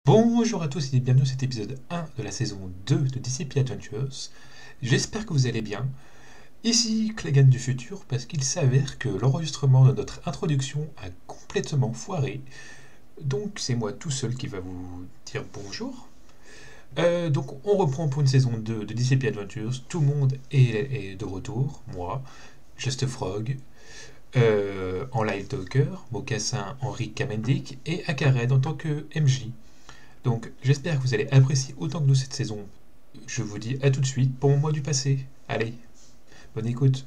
Bonjour à tous et bienvenue dans cet épisode 1 de la saison 2 de DCP Adventures. J'espère que vous allez bien. Ici Clegane du futur parce qu'il s'avère que l'enregistrement de notre introduction a complètement foiré. Donc c'est moi tout seul qui va vous dire bonjour. Donc on reprend pour une saison 2 de DCP Adventures. Tout le monde est de retour. Moi, Just Frog, en live talker, Mocassin, Henri Kamendik et Akared en tant que MJ. Donc j'espère que vous allez apprécier autant que nous cette saison. Je vous dis à tout de suite pour mon mois du passé. Allez, bonne écoute.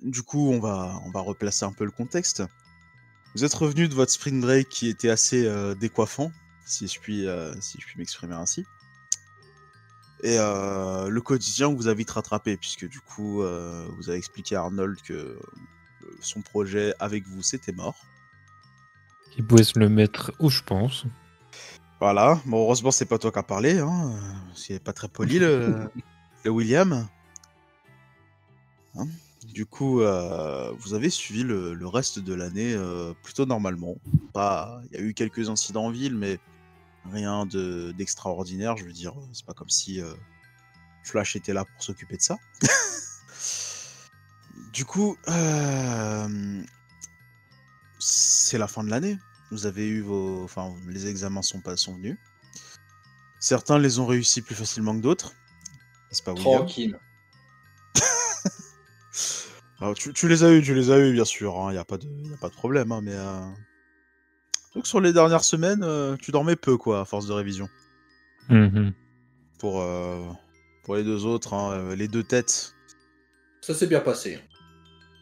Du coup, on va replacer un peu le contexte. Vous êtes revenu de votre spring break qui était assez décoiffant, si je puis m'exprimer ainsi. Et le quotidien vous a vite rattrapé, puisque du coup, vous avez expliqué à Arnold que son projet avec vous, c'était mort. Il pouvait se le mettre où je pense. Voilà, bon, heureusement, c'est pas toi qui as parlé, hein, parce qu'il est pas très poli, le William. Hein. Du coup, vous avez suivi le reste de l'année plutôt normalement. Il y a eu quelques incidents en ville, mais rien d'extraordinaire. Je veux dire, c'est pas comme si Flash était là pour s'occuper de ça. Du coup, c'est la fin de l'année. Vous avez eu les examens sont venus. Certains les ont réussi plus facilement que d'autres. C'est pas William. Tranquille. Alors, tu les as eu bien sûr, hein, y a pas de problème, hein, mais donc sur les dernières semaines, tu dormais peu quoi, à force de révision. Pour les deux autres, hein, les deux têtes. Ça s'est bien passé.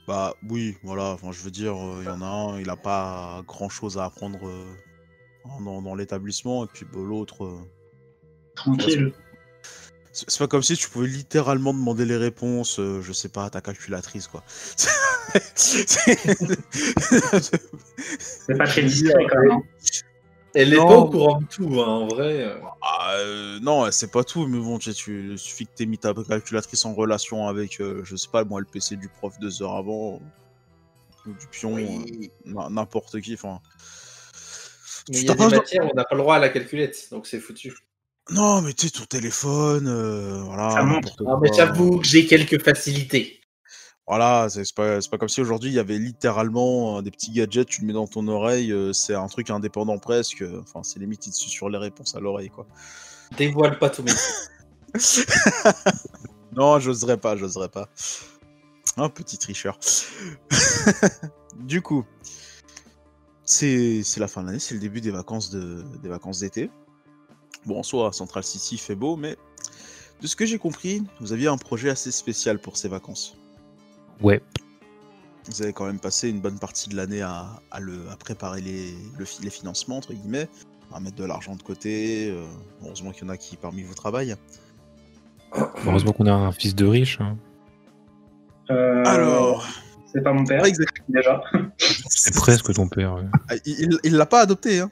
Bah oui, voilà, enfin je veux dire, il y en a un, il a pas grand chose à apprendre dans l'établissement, et puis bah, l'autre. Tranquille. C'est pas comme si tu pouvais littéralement demander les réponses, je sais pas, à ta calculatrice, quoi. C'est pas très distrait quand même. Elle est Non. pas au courant de tout, hein, en vrai. Non, c'est pas tout, mais bon, il suffit que t'aies mis ta calculatrice en relation avec, je sais pas, moi, le PC du prof 2 heures avant, ou du pion, Oui. n'importe qui, enfin. Mais il y a des matières où on n'a pas le droit à la calculette, donc c'est foutu. Non, mais tu sais, ton téléphone, voilà, Ça monte. n'importe Ah, mais quoi. j'avoue que j'ai quelques facilités. Voilà, c'est pas comme si aujourd'hui il y avait littéralement des petits gadgets, tu le mets dans ton oreille, c'est un truc indépendant presque. Enfin, c'est limite il te suit sur les réponses à l'oreille, quoi. Dévoile pas tous mes Non, j'oserais pas. Un petit tricheur. Du coup, c'est la fin de l'année, c'est le début des vacances d'été. Bon, en soi, Central City fait beau, mais de ce que j'ai compris, vous aviez un projet assez spécial pour ces vacances. Ouais. Vous avez quand même passé une bonne partie de l'année à préparer les financements, entre guillemets, à mettre de l'argent de côté. Heureusement qu'il y en a qui parmi vous travaillent. Heureusement qu'on a un fils de riche. Hein. Alors, C'est pas mon père, pas exactement. déjà. C'est presque ton père. Ouais. Ah, il l'a pas adopté, hein.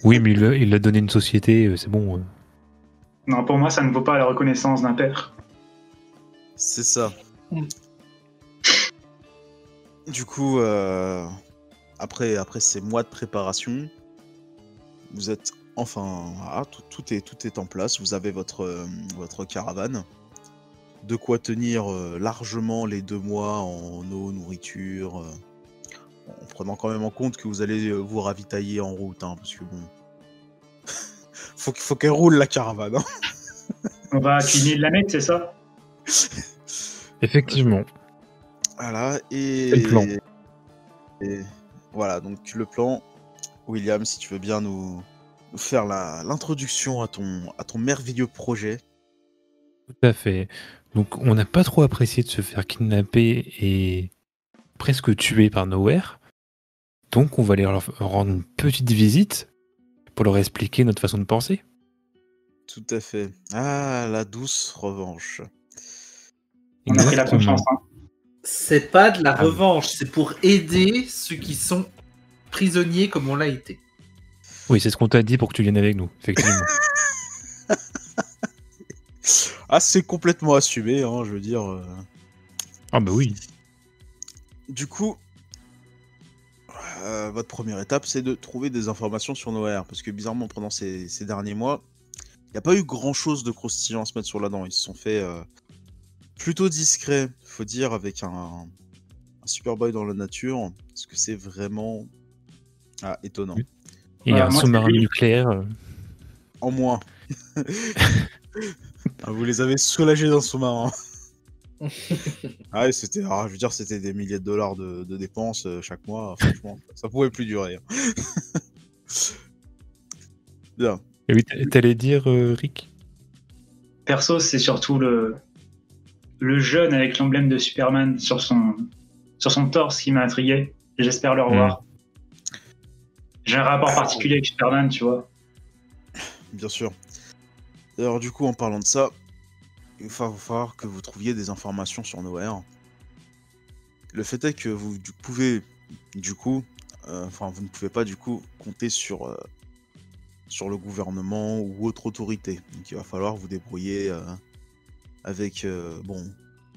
Oui, mais il a donné une société, c'est bon. Non, pour moi, ça ne vaut pas la reconnaissance d'un père. C'est ça. Du coup, après ces mois de préparation, vous êtes enfin, voilà, tout est en place. Vous avez votre caravane, de quoi tenir largement les 2 mois en eau, nourriture, en prenant quand même en compte que vous allez vous ravitailler en route, hein, parce que bon, faut qu'elle roule la caravane. Hein. On va cligner de la mettre, c'est ça? Effectivement. Voilà, et C'est le plan. Et voilà, donc le plan. William, si tu veux bien nous faire l'introduction à ton merveilleux projet. Tout à fait. Donc, on n'a pas trop apprécié de se faire kidnapper et presque tuer par Nowhere. Donc on va aller leur rendre une petite visite pour leur expliquer notre façon de penser. Tout à fait. Ah, la douce revanche. On a pris la confiance. Hein. C'est pas de la Ah, revanche, c'est pour aider ceux qui sont prisonniers comme on l'a été. oui, c'est ce qu'on t'a dit pour que tu viennes avec nous, effectivement. Ah, c'est complètement assumé, hein, je veux dire. Ah bah oui. Du coup, votre première étape, c'est de trouver des informations sur Noër. Parce que bizarrement, pendant ces derniers mois, il n'y a pas eu grand-chose de croustillant à se mettre sur la dent. Ils se sont fait plutôt discrets, faut dire, avec un Superboy dans la nature. Parce que c'est vraiment étonnant. Il y a un moi, sous-marin c'est lui. nucléaire. En moins. Vous les avez soulagés d'un sous-marin. Ah ouais, c'était, je veux dire, c'était des milliers de dollars de dépenses chaque mois. Franchement, ça pouvait plus durer. Hein. Bien. Et oui, t'allais dire, Rick? Perso, c'est surtout le jeune avec l'emblème de Superman sur son torse qui m'a intrigué. Et j'espère le revoir. J'ai un rapport particulier avec Superman, tu vois. Bien sûr. Alors du coup, en parlant de ça, il va falloir que vous trouviez des informations sur Noër. Le fait est que vous pouvez, du coup, vous ne pouvez pas du coup compter sur le gouvernement ou autre autorité. Donc il va falloir vous débrouiller avec... bon,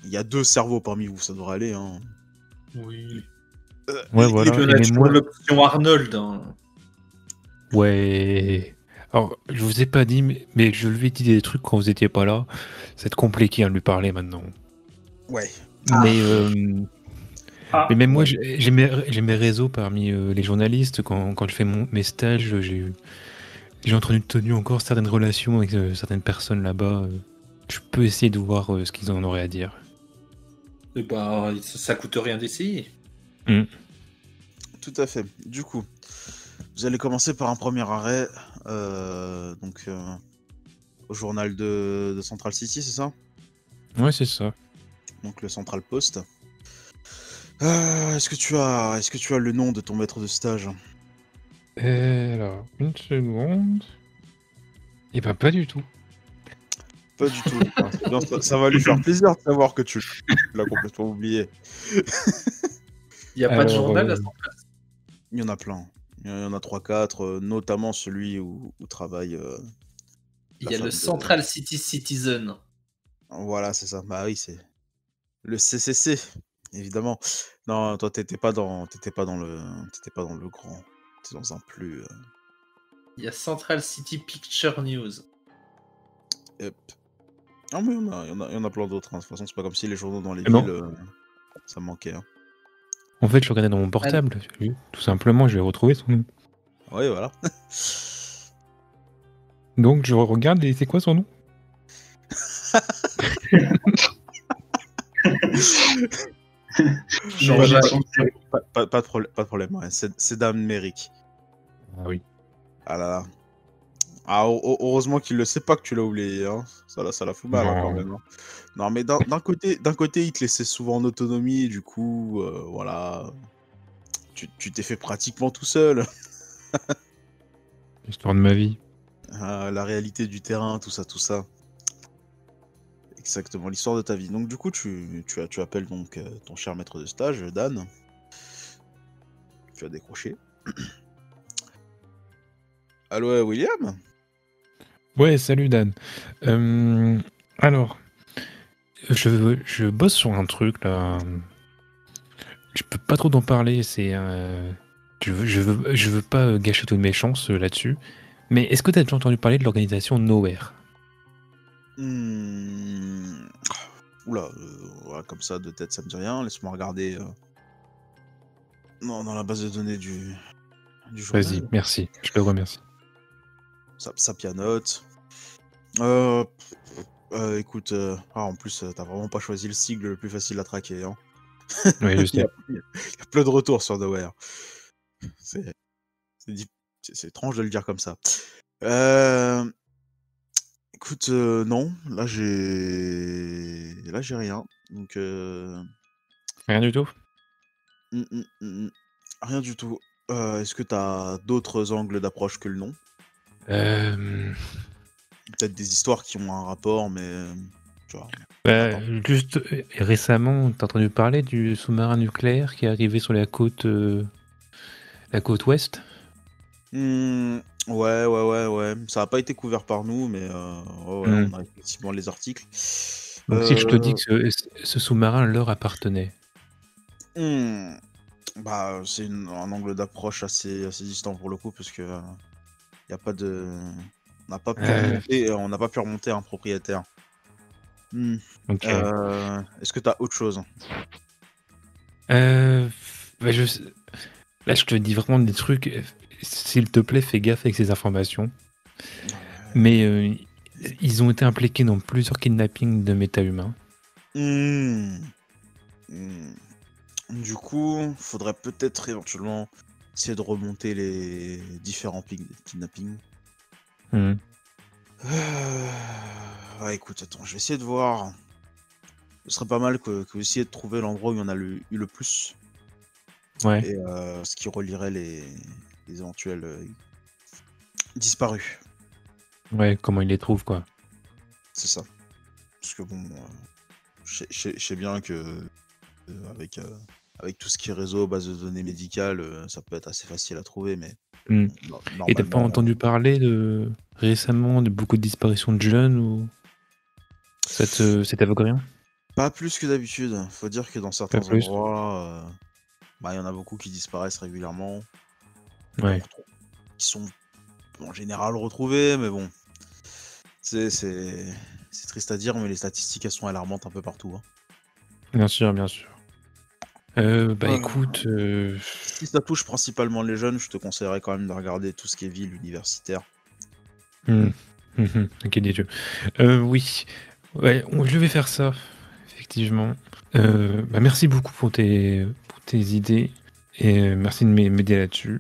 il y a 2 cerveaux parmi vous, ça devrait aller. Hein. Oui. Ouais, voilà. Et puis on a toujours l'option Arnold. Hein. Ouais. Alors, je vous ai pas dit, mais je lui ai dit des trucs quand vous étiez pas là. C'est compliqué à lui parler maintenant. Ouais. Mais, mais même moi, ouais. j'ai mes réseaux parmi les journalistes. Quand je fais mes stages, j'ai entretenu encore certaines relations avec certaines personnes là-bas. Je peux essayer de voir ce qu'ils en auraient à dire. Et bah, ça coûte rien d'essayer. Tout à fait. Du coup, vous allez commencer par un premier arrêt, au journal de Central City, c'est ça? Ouais, c'est ça. Donc le Central Post. Est-ce que tu as le nom de ton maître de stage? Alors, une seconde. Eh ben, pas du tout. Pas du tout. Ah, c'est bien, ça va lui faire plaisir de savoir que tu l'as complètement oublié. Il n'y a pas de Alors, journal à Central. Il y en a plein. Il y en a 3-4, notamment celui où travaille. Il y a le Central City Citizen. Voilà, c'est ça. Bah oui, c'est le CCC, évidemment. Non, toi, t'étais pas dans le grand. T'es dans un plus. Il y a Central City Picture News. Hop. Non, mais il y en a plein d'autres. Hein. De toute façon, c'est pas comme si les journaux dans les Non. villes, ça manquait. Hein. En fait, je regardais dans mon portable. Tout simplement, je vais retrouver son nom. Oui, voilà. Donc, je regarde et c'est quoi son nom? Pas de problème. Ouais. C'est Dame Merrick. Ah oui. Ah là là. Ah, heureusement qu'il le sait pas que tu l'as oublié. Hein. Ça la fout mal hein, quand même. Hein. Non, mais d'un côté, il te laissait souvent en autonomie. Du coup, voilà. Tu t'es fait pratiquement tout seul. L'histoire de ma vie. La réalité du terrain, tout ça. Exactement, l'histoire de ta vie. Donc du coup, tu appelles donc ton cher maître de stage, Dan. Tu as décroché. Allô, William? Ouais, salut Dan. Alors, je bosse sur un truc là. Je peux pas trop t'en parler. C'est, je veux pas gâcher toute mes chances là-dessus. Mais est-ce que t'as déjà entendu parler de l'organisation Nowhere? Oula, voilà, comme ça de tête ça me dit rien. Laisse-moi regarder dans la base de données du journal. Vas-y, merci. Je te remercie. Ça pianote. Écoute, en plus t'as vraiment pas choisi le sigle le plus facile à traquer. Hein. Oui, je sais. Il y a plein de retours sur Nowhere. C'est étrange de le dire comme ça. Écoute, non, là j'ai rien. Donc Rien du tout? Rien du tout. Est-ce que tu as d'autres angles d'approche que le nom? Peut-être des histoires qui ont un rapport, mais tu vois. Juste récemment, t'as entendu parler du sous-marin nucléaire qui est arrivé sur la côte ouest? Ouais. Ça n'a pas été couvert par nous, mais on a effectivement les articles. Donc si je te dis que ce sous-marin leur appartenait. Bah, c'est un angle d'approche assez distant pour le coup, parce que y a pas de... On n'a pas pu remonter à un propriétaire. Ok. Est-ce que tu as autre chose? Là, je te dis vraiment des trucs. S'il te plaît, fais gaffe avec ces informations. Mais ils ont été impliqués dans plusieurs kidnappings de méta-humains. Du coup, faudrait peut-être éventuellement essayer de remonter les différents pics de kidnapping. Ouais, écoute, attends, je vais essayer de voir. Ce serait pas mal que vous essayiez de trouver l'endroit où il y en a eu le plus. Ouais. Et ce qui relierait les éventuels disparus. Ouais, comment ils les trouvent, quoi. C'est ça. Parce que bon, je sais bien que avec tout ce qui est réseau, base de données médicales, ça peut être assez facile à trouver, mais Et t'as pas entendu parler récemment de beaucoup de disparitions de jeunes ou ça t'évoque rien? Pas plus que d'habitude. Faut dire que dans certains endroits, il y en a beaucoup qui disparaissent régulièrement. Ouais. Qui sont en général retrouvés, mais bon. C'est triste à dire, mais les statistiques, elles sont alarmantes un peu partout. Bien sûr. Écoute... Si ça touche principalement les jeunes, je te conseillerais quand même de regarder tout ce qui est ville universitaire. Ok, des dieux. Oui. Ouais, je vais faire ça, effectivement. Merci beaucoup pour tes idées et merci de m'aider là-dessus.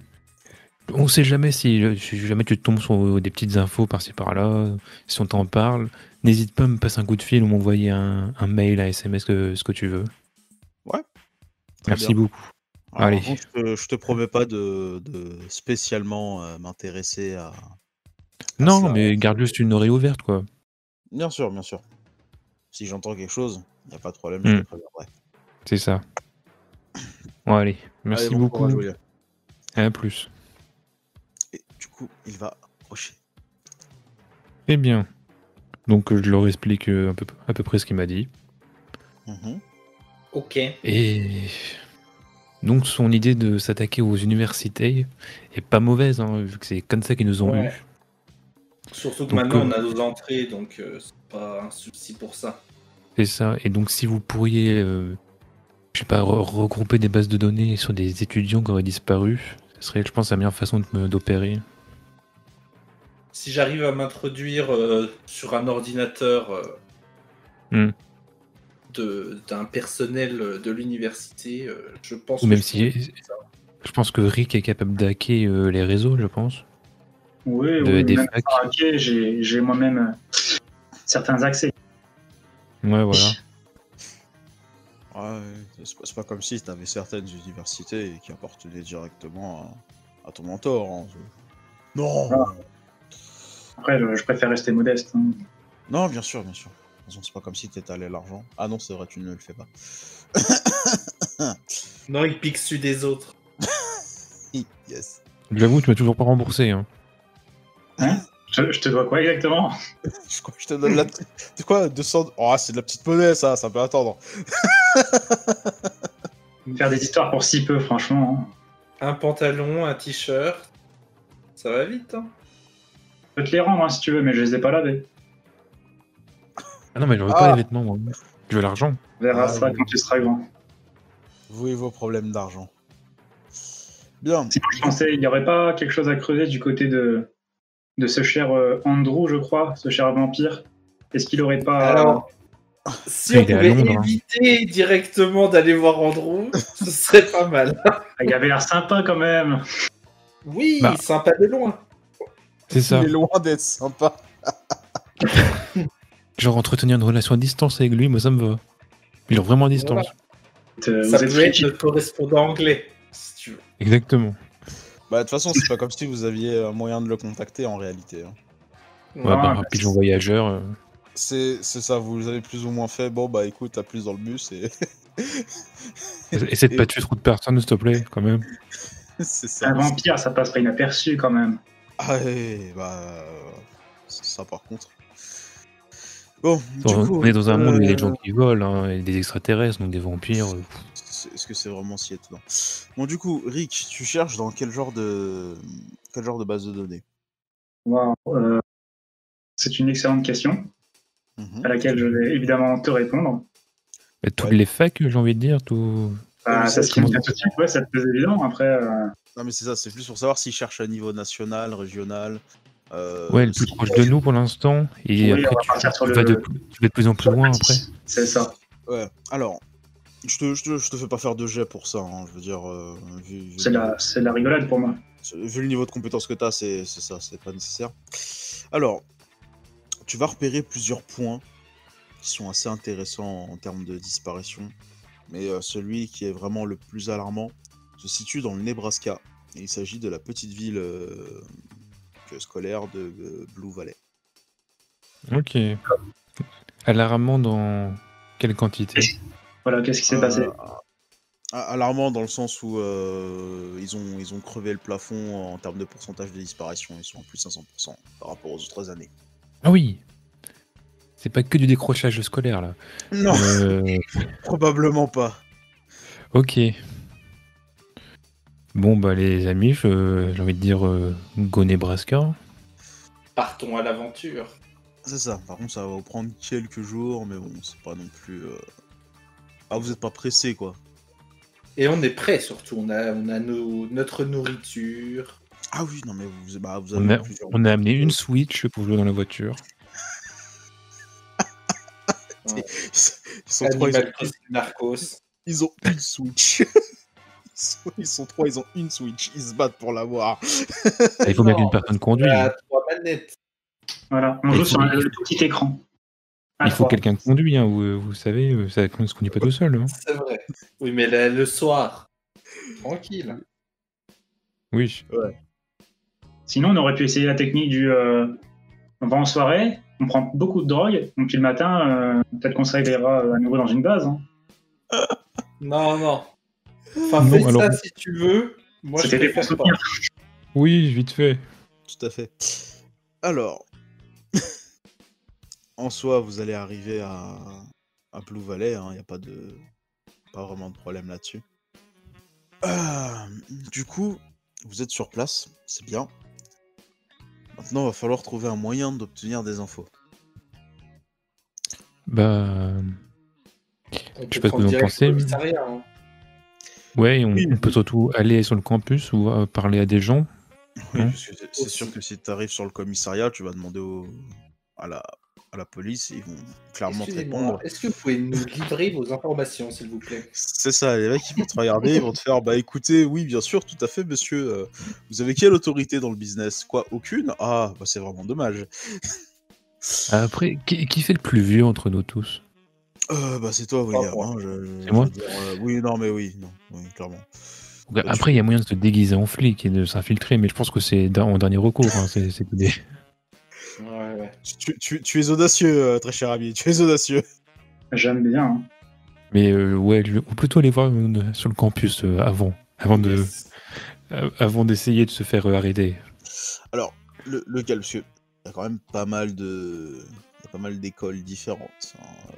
On sait jamais si jamais tu tombes sur des petites infos par-ci par-là, si on t'en parle, n'hésite pas à me passer un coup de fil ou m'envoyer un mail, un SMS, ce que tu veux. Ouais. Merci beaucoup. Alors, allez. Je te promets pas de spécialement m'intéresser à non, cela. mais garde juste une oreille ouverte, quoi. Bien sûr. Si j'entends quelque chose, il n'y a pas de problème, je te préviendrai. C'est ça. Bon, allez. Merci bon beaucoup. courage, à plus. Et du coup, il va approcher. Eh bien. Donc, je leur explique à peu près ce qu'il m'a dit. Ok. Et donc, son idée de s'attaquer aux universités est pas mauvaise, vu que c'est comme ça qu'ils nous ont eu. Surtout que maintenant on a nos entrées, donc c'est pas un souci pour ça. C'est ça. Et donc, si vous pourriez, je sais pas, regrouper des bases de données sur des étudiants qui auraient disparu, ce serait, je pense, la meilleure façon d'opérer. Si j'arrive à m'introduire sur un ordinateur d'un personnel de l'université, je pense. Ou même si, je pense que Rick est capable d'hacker les réseaux, je pense. Oui, des même facs. sans hacker, j'ai moi-même certains accès. Ouais, voilà. Ouais, c'est pas comme si tu avais certaines universités qui appartenaient directement à ton mentor. Non. Après, je préfère rester modeste. Non, bien sûr. De toute façon, c'est pas comme si t'étalais l'argent. Ah non, c'est vrai, tu ne le fais pas. Non, il pique dessus des autres. Yes. J'avoue, tu m'as toujours pas remboursé. Hein, je te dois quoi exactement? Je crois que je te donne la... De quoi 200... Oh, c'est de la petite monnaie, ça peut attendre. Faire des histoires pour si peu, franchement. Un pantalon, un t-shirt, ça va vite. Je peux te les rendre si tu veux, mais je les ai pas lavés. Ah non, mais je veux pas les vêtements, moi. Je veux l'argent. On verra ça quand tu seras grand. Vous et vos problèmes d'argent. Bien. Sinon, je pensais, il n'y aurait pas quelque chose à creuser du côté de ce cher Andrew, je crois, ce cher vampire. Est-ce qu'il aurait pas... Alors, si on pouvait éviter directement d'aller voir Andrew, ce serait pas mal. Il avait l'air sympa quand même. Oui, sympa de loin. C'est ça. Il est loin d'être sympa. Genre entretenir une relation à distance avec lui, moi ça me va. Genre vraiment à distance. Voilà. Ça peut être le correspondant anglais, si tu veux. Exactement. Bah, de toute façon, c'est pas comme si vous aviez un moyen de le contacter en réalité. Hein. Ouais, bah, un pigeon voyageur. C'est ça, vous avez plus ou moins fait. Bon, bah écoute, t'as plus dans le bus et. Essaie de pas tuer trop de personnes, s'il te plaît, quand même. C'est ça. Un vampire, ça passe pas inaperçu quand même. Ah, bah. Ça par contre. Bon, du coup. On est dans un monde où il y a des gens qui volent, hein, et des extraterrestres, donc des vampires. Est-ce que c'est vraiment si étonnant? Bon, du coup, Rick, tu cherches dans quel genre de base de données? Wow. C'est une excellente question à laquelle je vais évidemment te répondre. Mais toutes les facs, j'ai envie de dire, tout. Ça se bien possible, ouais, ça te évident. Après. Non, mais c'est ça, c'est plus pour savoir s'ils cherchent à niveau national, régional. Ouais, le plus proche de nous pour l'instant. Et oui, après, tu vas de plus en plus loin après. C'est ça. Ouais, alors, je te fais pas faire de jet pour ça, hein, je veux dire. C'est la rigolade pour moi. Vu le niveau de compétence que t'as, c'est ça, c'est pas nécessaire. Alors, tu vas repérer plusieurs points qui sont assez intéressants en termes de disparition. Mais celui qui est vraiment le plus alarmant se situe dans le Nebraska. Et il s'agit de la petite ville scolaire de Blue Valley. Ok. Alarmant dans quelle quantité? Voilà, qu'est-ce qui s'est passé? Alarmant dans le sens où ils ont crevé le plafond en termes de pourcentage de disparition. Ils sont en plus 500% par rapport aux autres années. Ah oui. C'est pas que du décrochage scolaire là. Non, probablement pas. Ok. Bon bah les amis, j'ai envie de dire go Nebraska. Partons à l'aventure. C'est ça, par contre ça va vous prendre quelques jours, mais bon, c'est pas non plus... Ah, vous êtes pas pressé quoi. Et on est prêt surtout, on a notre nourriture. Ah oui, non mais vous avez plusieurs... On a amené une Switch pour jouer dans la voiture. Ouais. Ils sont trois, Narcos. ils ont une Switch. Ils sont trois, ils ont une Switch, ils se battent pour l'avoir. Il faut bien qu'une personne conduise. Il y a 3 manettes. Voilà, on joue sur un tout petit écran. Il faut quelqu'un conduit, hein, vous savez, ça ne se conduit pas tout seul. Hein. C'est vrai. Oui, mais le soir, tranquille. Oui. Ouais. Sinon, on aurait pu essayer la technique du... on va en soirée, on prend beaucoup de drogue, donc puis le matin, peut-être qu'on se réveillera à nouveau dans une base. Hein. Non. Enfin, fais ça si tu veux. Moi, je C'était préfère pas. Oui, vite fait. Tout à fait. Alors, en soi, vous allez arriver à Blue Valley, il n'y a pas vraiment de problème là-dessus. Du coup, vous êtes sur place, c'est bien. Maintenant, il va falloir trouver un moyen d'obtenir des infos. Bah... On Je sais pas ce que vous en pensez. Hein. Ouais, on peut surtout aller sur le campus ou parler à des gens. Oui, parce que c'est sûr que si tu arrives sur le commissariat, tu vas demander à la police et ils vont clairement te répondre. Est-ce que vous pouvez nous livrer vos informations, s'il vous plaît? C'est ça, les mecs ils vont te regarder, ils vont te faire bah écoutez, oui bien sûr, tout à fait monsieur, vous avez quelle autorité dans le business? Quoi, aucune? Ah, bah c'est vraiment dommage. Après, qui fait le plus vieux entre nous tous? Bah c'est toi William, hein, c'est moi dire, oui, non mais oui, clairement. Après, il y a moyen de se déguiser en flic et de s'infiltrer, mais je pense que c'est en dernier recours. Hein, c'est des... Ouais. Tu es audacieux, très cher ami, tu es audacieux. J'aime bien. Hein. Mais ouais, ou plutôt aller voir sur le campus avant d'essayer de se faire arrêter. Alors, lequel, parce que il y a quand même pas mal d'écoles différentes. Hein.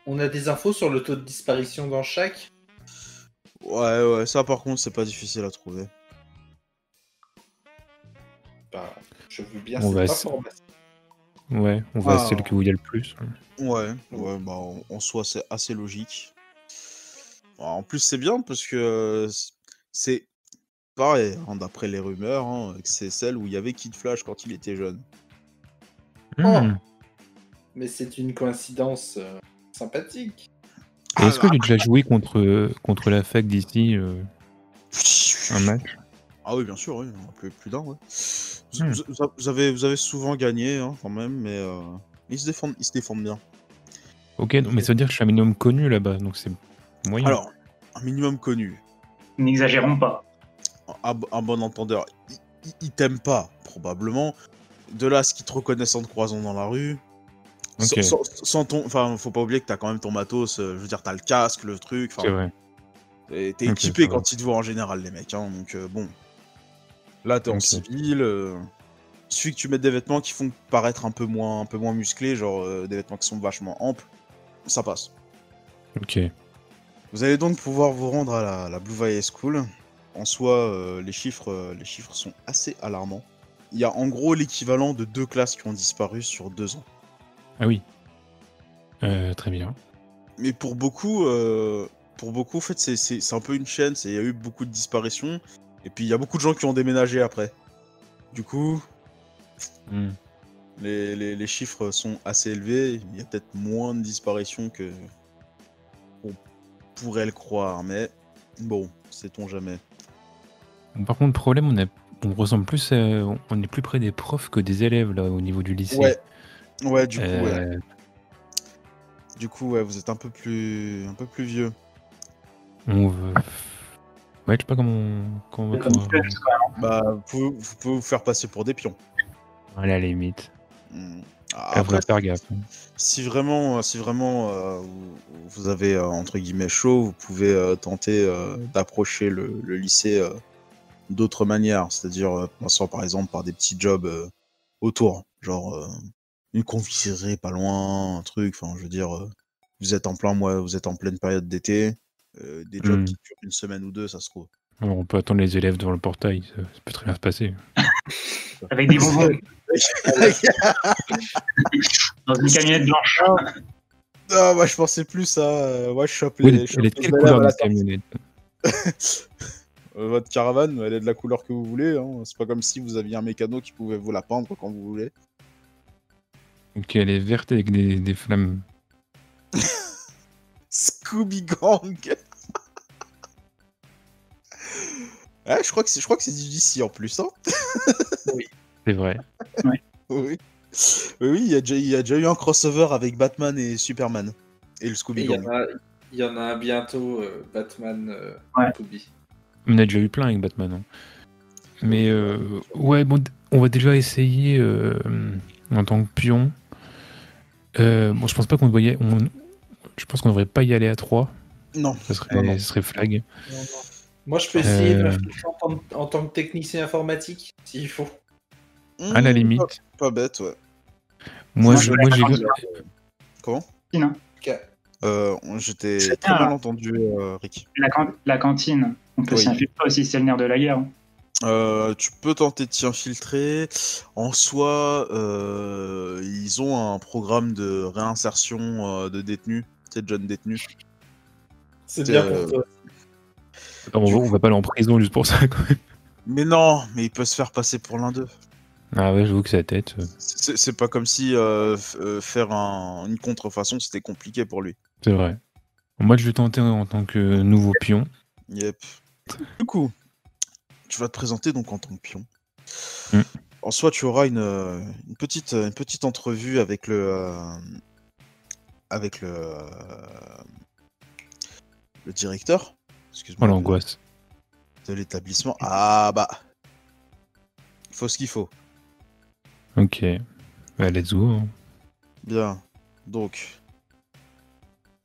On a des infos sur le taux de disparition dans chaque? Ouais, ça par contre c'est pas difficile à trouver. Bah, je veux bien cette information. Ouais, on va à celle où il y a le plus. Ouais, bah en soi c'est assez logique. En plus c'est bien parce que c'est pareil, hein, d'après les rumeurs, hein, que c'est celle où il y avait Kid Flash quand il était jeune. Mais c'est une coïncidence sympathique. Est-ce que j'ai déjà joué contre la fac d'ici un match? Ah oui, bien sûr, oui, plus d'un, ouais. Vous avez souvent gagné, hein, quand même, mais ils se défendent bien. Ok, mais ça veut dire que je suis un minimum connu là-bas, donc c'est moyen. Alors, un minimum connu. N'exagérons pas. un bon entendeur, ils t'aiment pas, probablement. De là, à ce qu'ils te reconnaissent en te croisant dans la rue. Ok. Sans ton... Enfin, faut pas oublier que t'as quand même ton matos, je veux dire, t'as le casque, le truc, C'est vrai. t'es Ok, équipé ça va. quand ils te voient en général, les mecs, hein, donc bon. Là, t'es en Ok. civil, suffit que tu mettes des vêtements qui font paraître un peu moins musclés, genre des vêtements qui sont vachement amples, ça passe. Ok. Vous allez donc pouvoir vous rendre à la Blue Valley School. En soi, les chiffres sont assez alarmants. Il y a en gros l'équivalent de 2 classes qui ont disparu sur 2 ans. Ah oui. Très bien. Mais pour beaucoup, en fait, c'est un peu une chaîne. Il y a eu beaucoup de disparitions. Et puis, il y a beaucoup de gens qui ont déménagé après. Du coup, Hmm. les chiffres sont assez élevés. Il y a peut-être moins de disparitions que on pourrait le croire. Mais bon, sait-on jamais. Bon, par contre, problème, on ressemble plus, on est plus près des profs que des élèves là au niveau du lycée. Ouais, du coup, ouais. Euh, Du coup, ouais, vous êtes un peu plus vieux. on veut... Ouais, je sais pas comment on va Comme pouvoir... Flash, quand même. Bah, vous pouvez vous faire passer pour des pions. Allez, à la limite. Après, Faudra faire gaffe. si vraiment vous avez entre guillemets chaud, vous pouvez tenter d'approcher le lycée d'autres manières, c'est-à-dire passant par exemple par des petits jobs autour, genre une confiserie pas loin, un truc. Enfin, je veux dire, vous êtes en pleine période d'été, des jobs qui durent une semaine ou deux, ça se trouve. Alors, on peut attendre les élèves devant le portail, ça peut très bien se passer. Avec des bonbons dans une camionnette blanche. Ah, moi je pensais plus à je chope Oui, les elle est de quelle élèves couleur à la cette camionnette? Votre caravane, elle est de la couleur que vous voulez. Hein. C'est pas comme si vous aviez un mécano qui pouvait vous la peindre quand vous voulez. Ok, elle est verte avec des flammes. Scooby Gang. Ouais, je crois que c'est du DC en plus. Hein. C'est vrai. Oui. Oui, il y a déjà eu un crossover avec Batman et Superman. Et le Scooby Il y Gang. en a un bientôt, Batman Ouais. Scooby. On a déjà eu plein avec Batman. Hein. Mais ouais, bon, on va déjà essayer en tant que pion. Bon, je pense pas qu'on devrait je pense qu'on devrait pas y aller à 3. Non. Ça serait flag. Non. Moi, je peux essayer de m'infiltrer en tant que technicien informatique, s'il faut. À la limite. Pas bête, ouais. Moi, je j'ai vu. Comment Non. J'étais C'est très bien. mal entendu, Rick. La cantine, on peut Oui. s'y infiltrer aussi, c'est le nerf de la guerre. Tu peux tenter de t'y infiltrer. En soi, ils ont un programme de réinsertion de détenus, tu sais, de jeunes détenus. C'est bien pour toi. On va pas aller en prison juste pour ça, quand même. Mais non, mais il peut se faire passer pour l'un d'eux. Ah ouais, j'avoue que c'est la tête. C'est pas comme si faire une contrefaçon, c'était compliqué pour lui. C'est vrai. Moi, je vais tenter en tant que nouveau pion. Yep. Du coup, tu vas te présenter donc en tant que pion. En soi, tu auras une petite entrevue avec le directeur. Oh, Excuse-moi. l'angoisse. De l'établissement. Ah bah, il faut ce qu'il faut. Ok. Bah, let's go. Hein. Bien. Donc,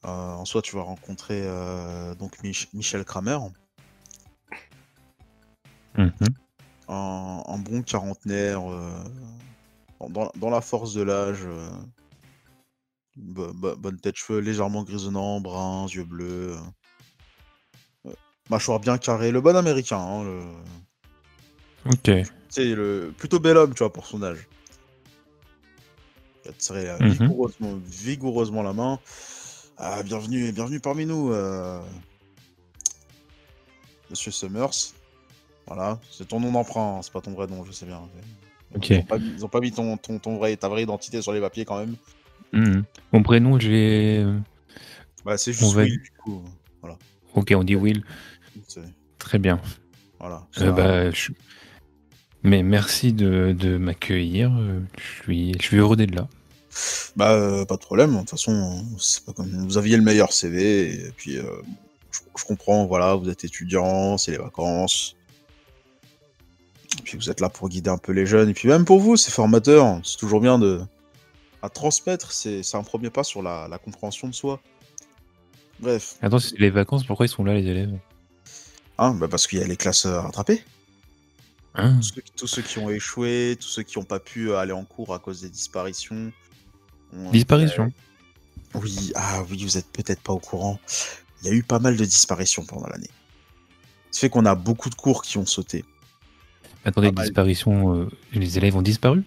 en soi, tu vas rencontrer donc Michel Kramer. Un bon quarantenaire dans la force de l'âge. Bonne tête, cheveux légèrement grisonnants, bruns, yeux bleus. Mâchoire bien carrée. Le bon américain. Hein, Ok. C'est le plutôt bel homme, tu vois, pour son âge. Il va te serrer vigoureusement la main. Ah, bienvenue parmi nous, Monsieur Summers. Voilà, c'est ton nom d'emprunt, hein, c'est pas ton vrai nom, je sais bien. Ok. Ils ont pas mis ta vraie identité sur les papiers quand même. Mon prénom, j'ai. Bah, c'est juste Will, du coup. Voilà. Ok, on dit Will. Très bien. Voilà. Mais merci de m'accueillir. Je suis heureux d'être là. Bah, pas de problème. De toute façon, c'est pas comme vous aviez le meilleur CV. Et puis, je comprends. Voilà, vous êtes étudiant, c'est les vacances. Et puis vous êtes là pour guider un peu les jeunes. Et puis même pour vous, c'est formateur. C'est toujours bien à transmettre. C'est un premier pas sur la compréhension de soi. Bref. Attends, c'est les vacances, pourquoi ils sont là, les élèves? Hein, bah parce qu'il y a les classes à rattraper. Hein? Tous ceux qui ont échoué, tous ceux qui n'ont pas pu aller en cours à cause des disparitions. Disparition. Oui, vous êtes peut-être pas au courant. Il y a eu pas mal de disparitions pendant l'année. Ça fait qu'on a beaucoup de cours qui ont sauté. Attendez, mal. disparition, les élèves ont disparu?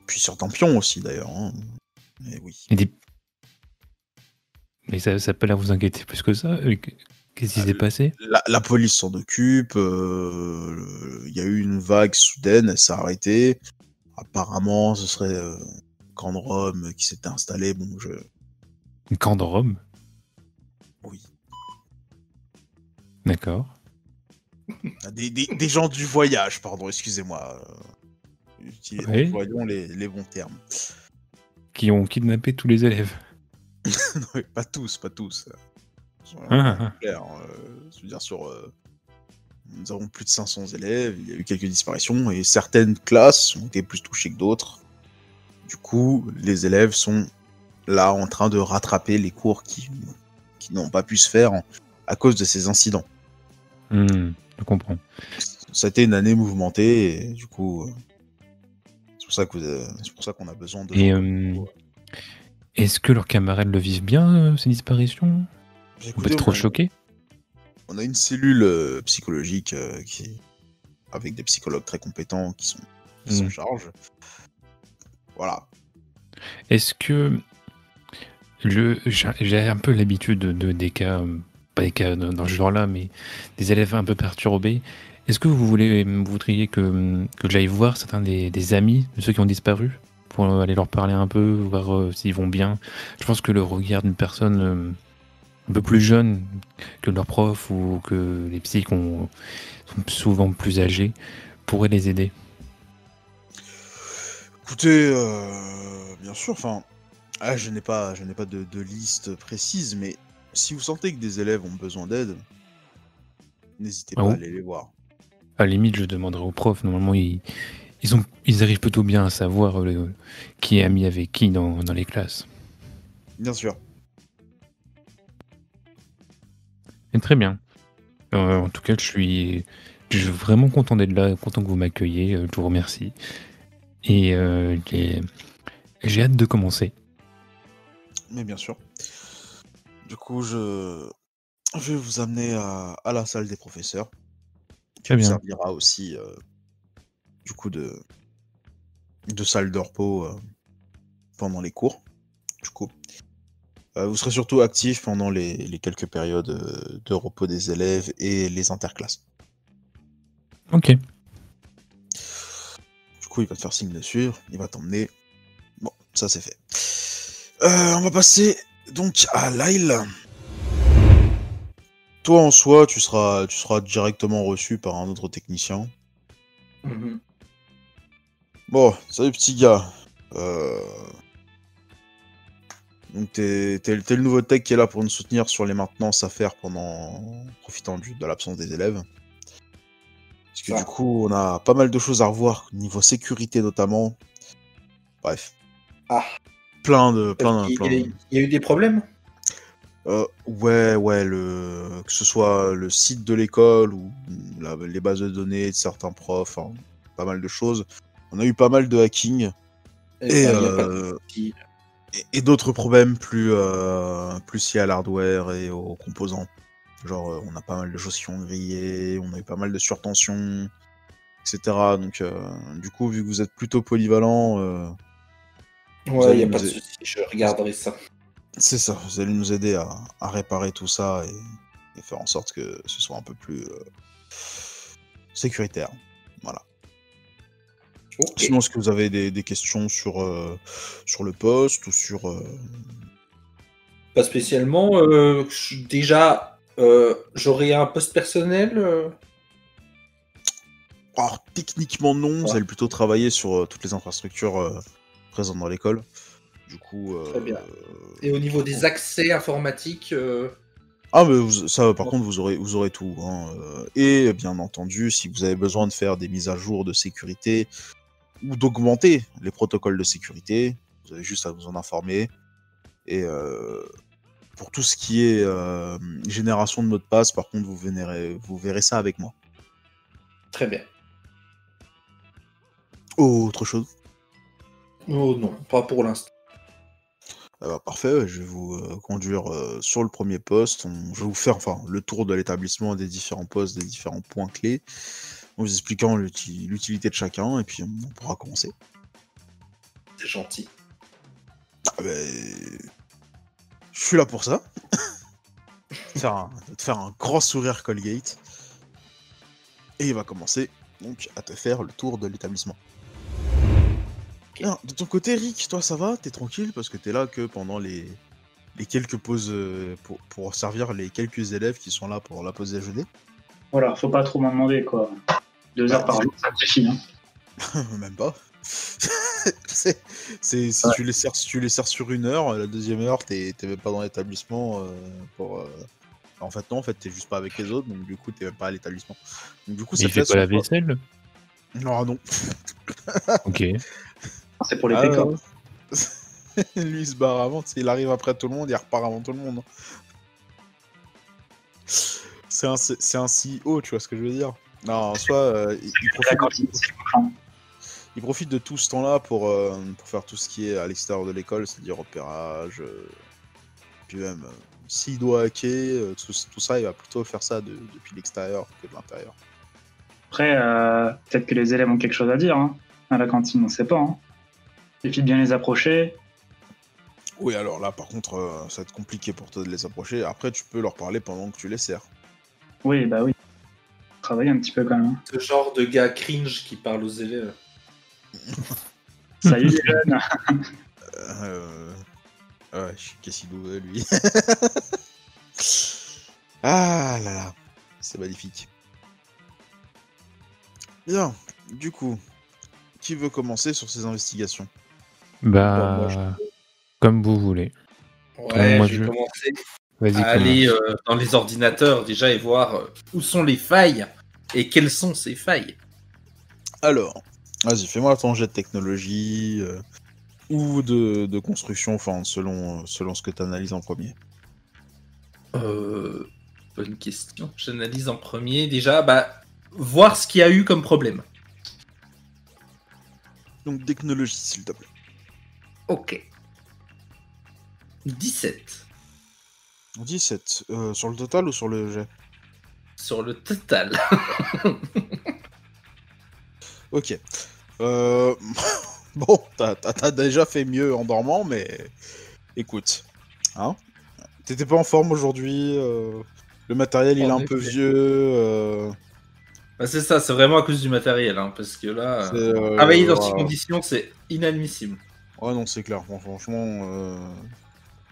Puis sur Campion aussi d'ailleurs. Hein. Mais oui. Mais ça peut l'air vous inquiéter plus que ça. Qu'est-ce qui s'est passé? La police s'en occupe. Il y a eu une vague soudaine, elle s'est arrêtée. Apparemment, ce serait camp de Rome qui s'était installé. Bon, Un camp de Rome? Oui. D'accord. Des gens du voyage, pardon, excusez-moi. Oui. Voyons les bons termes. Qui ont kidnappé tous les élèves. Non, pas tous. Ah. Clair, je veux dire, nous avons plus de 500 élèves, il y a eu quelques disparitions, et certaines classes ont été plus touchées que d'autres. Du coup, les élèves sont là en train de rattraper les cours qui n'ont pas pu se faire à cause de ces incidents. Je comprends. Ça a été une année mouvementée, et du coup, c'est pour ça qu'on a besoin de... Et est-ce que leurs camarades le vivent bien, ces disparitions? On peut être trop choqués? On a une cellule psychologique avec des psychologues très compétents qui s'en chargent. Voilà. Est-ce que j'ai un peu l'habitude des cas, pas des cas dans ce genre-là, mais des élèves un peu perturbés. Est-ce que vous voudriez que j'aille voir certains des amis de ceux qui ont disparu pour aller leur parler un peu, voir s'ils vont bien? Je pense que le regard d'une personne un peu plus jeune que leurs profs ou que les psys sont souvent plus âgés pourrait les aider. Écoutez, bien sûr, enfin, je n'ai pas de liste précise, mais si vous sentez que des élèves ont besoin d'aide, n'hésitez pas à aller les voir. À la limite, je demanderai aux profs. Normalement, ils arrivent plutôt bien à savoir qui est ami avec qui dans les classes. Bien sûr. Et très bien. En tout cas, je suis vraiment content d'être là, content que vous m'accueillez. Je vous remercie. Et j'ai hâte de commencer. Mais bien sûr. Du coup, je vais vous amener à la salle des professeurs. Très bien. Qui servira aussi du coup de salle de repos pendant les cours. Du coup, vous serez surtout actif pendant les quelques périodes de repos des élèves et les interclasses. Ok. Du coup, il va te faire signe de suivre, il va t'emmener. Bon, ça c'est fait. On va passer donc à Lyle. Toi en soi, tu seras directement reçu par un autre technicien. Bon, salut petit gars. Donc t'es le nouveau tech qui est là pour nous soutenir sur les maintenances à faire profitant de l'absence des élèves. Parce que du coup, on a pas mal de choses à revoir, niveau sécurité notamment. Bref. Plein de... Il y a eu des problèmes? Ouais, que ce soit le site de l'école ou les bases de données de certains profs, hein, pas mal de choses. On a eu pas mal de hacking et d'autres problèmes plus liés à l'hardware et aux composants. Genre, on a pas mal de choses qui ont grillé, on a eu pas mal de surtension, etc. Donc, du coup, vu que vous êtes plutôt polyvalent... ouais, y a pas de souci, je regarderai ça. C'est ça, vous allez nous aider à réparer tout ça et faire en sorte que ce soit un peu plus sécuritaire. Voilà. Okay. Sinon, est-ce que vous avez des questions sur le poste ou sur... Pas spécialement. Déjà, j'aurais un poste personnel Alors, techniquement, non. Vous allez plutôt travailler sur toutes les infrastructures présentes dans l'école. Du coup... Très bien. Et au niveau des accès informatiques Ah, mais ça, par contre, vous aurez tout. Hein. Et bien entendu, si vous avez besoin de faire des mises à jour de sécurité ou d'augmenter les protocoles de sécurité, vous avez juste à vous en informer. Et pour tout ce qui est génération de mots de passe, par contre, vous verrez ça avec moi. Très bien. Autre chose? Oh non, pas pour l'instant. Parfait, je vais vous conduire sur le premier poste. Je vais vous faire le tour de l'établissement, des différents postes, des différents points clés, en vous expliquant l'utilité de chacun, et puis on pourra commencer. C'est gentil. Je suis là pour ça. te faire un grand sourire Colgate. Et il va commencer donc à te faire le tour de l'établissement. Okay. Alors, de ton côté, Rick, toi ça va? T'es tranquille parce que t'es là que pendant les quelques pauses pour servir les quelques élèves qui sont là pour la pause déjeuner. Voilà, faut pas trop m'en demander quoi. 2 heures par jour, ça suffit. Hein. Même pas. Si tu les sers sur 1 heure, la deuxième heure t'es même pas dans l'établissement pour. En fait non, t'es juste pas avec les autres, donc du coup t'es même pas à l'établissement. Donc du coup il fait pas la vaisselle? Non. Ok. C'est pour les pécores. Lui il se barre avant, il arrive après tout le monde, il repart avant tout le monde. C'est un CEO, tu vois ce que je veux dire? Non, en soi, il profite de tout ce temps-là pour faire tout ce qui est à l'extérieur de l'école, c'est-à-dire repérage, puis même s'il doit hacker, tout ça, il va plutôt faire ça depuis l'extérieur que de l'intérieur. Après, peut-être que les élèves ont quelque chose à dire, hein. À la cantine, on sait pas. Hein. Il suffit de bien les approcher. Oui, alors là, par contre, ça va être compliqué pour toi de les approcher. Après, tu peux leur parler pendant que tu les sers. Oui, bah oui. Travailler un petit peu quand même. Ce genre de gars cringe qui parle aux élèves. Salut les jeunes. Ouais, qu'est-ce qu'il doit, lui. Ah là là, c'est magnifique. Bien, du coup, qui veut commencer sur ces investigations? Comme vous voulez. Ouais, je vais commencer à aller dans les ordinateurs déjà et voir où sont les failles et quelles sont ces failles. Alors, vas-y, fais-moi ton jet de technologie ou de construction, selon ce que tu analyses en premier. Bonne question. J'analyse en premier déjà, voir ce qu'il y a eu comme problème. Donc technologie, s'il te plaît. Ok. 17. 17. Sur le total ou sur le jet? Sur le total. Ok. Bon, t'as déjà fait mieux en dormant, mais écoute, hein, t'étais pas en forme aujourd'hui. Le matériel il est un peu vieux. C'est ça, c'est vraiment à cause du matériel, hein, parce que là, travailler dans ces conditions, c'est inadmissible. Ouais, non, c'est clair. Franchement,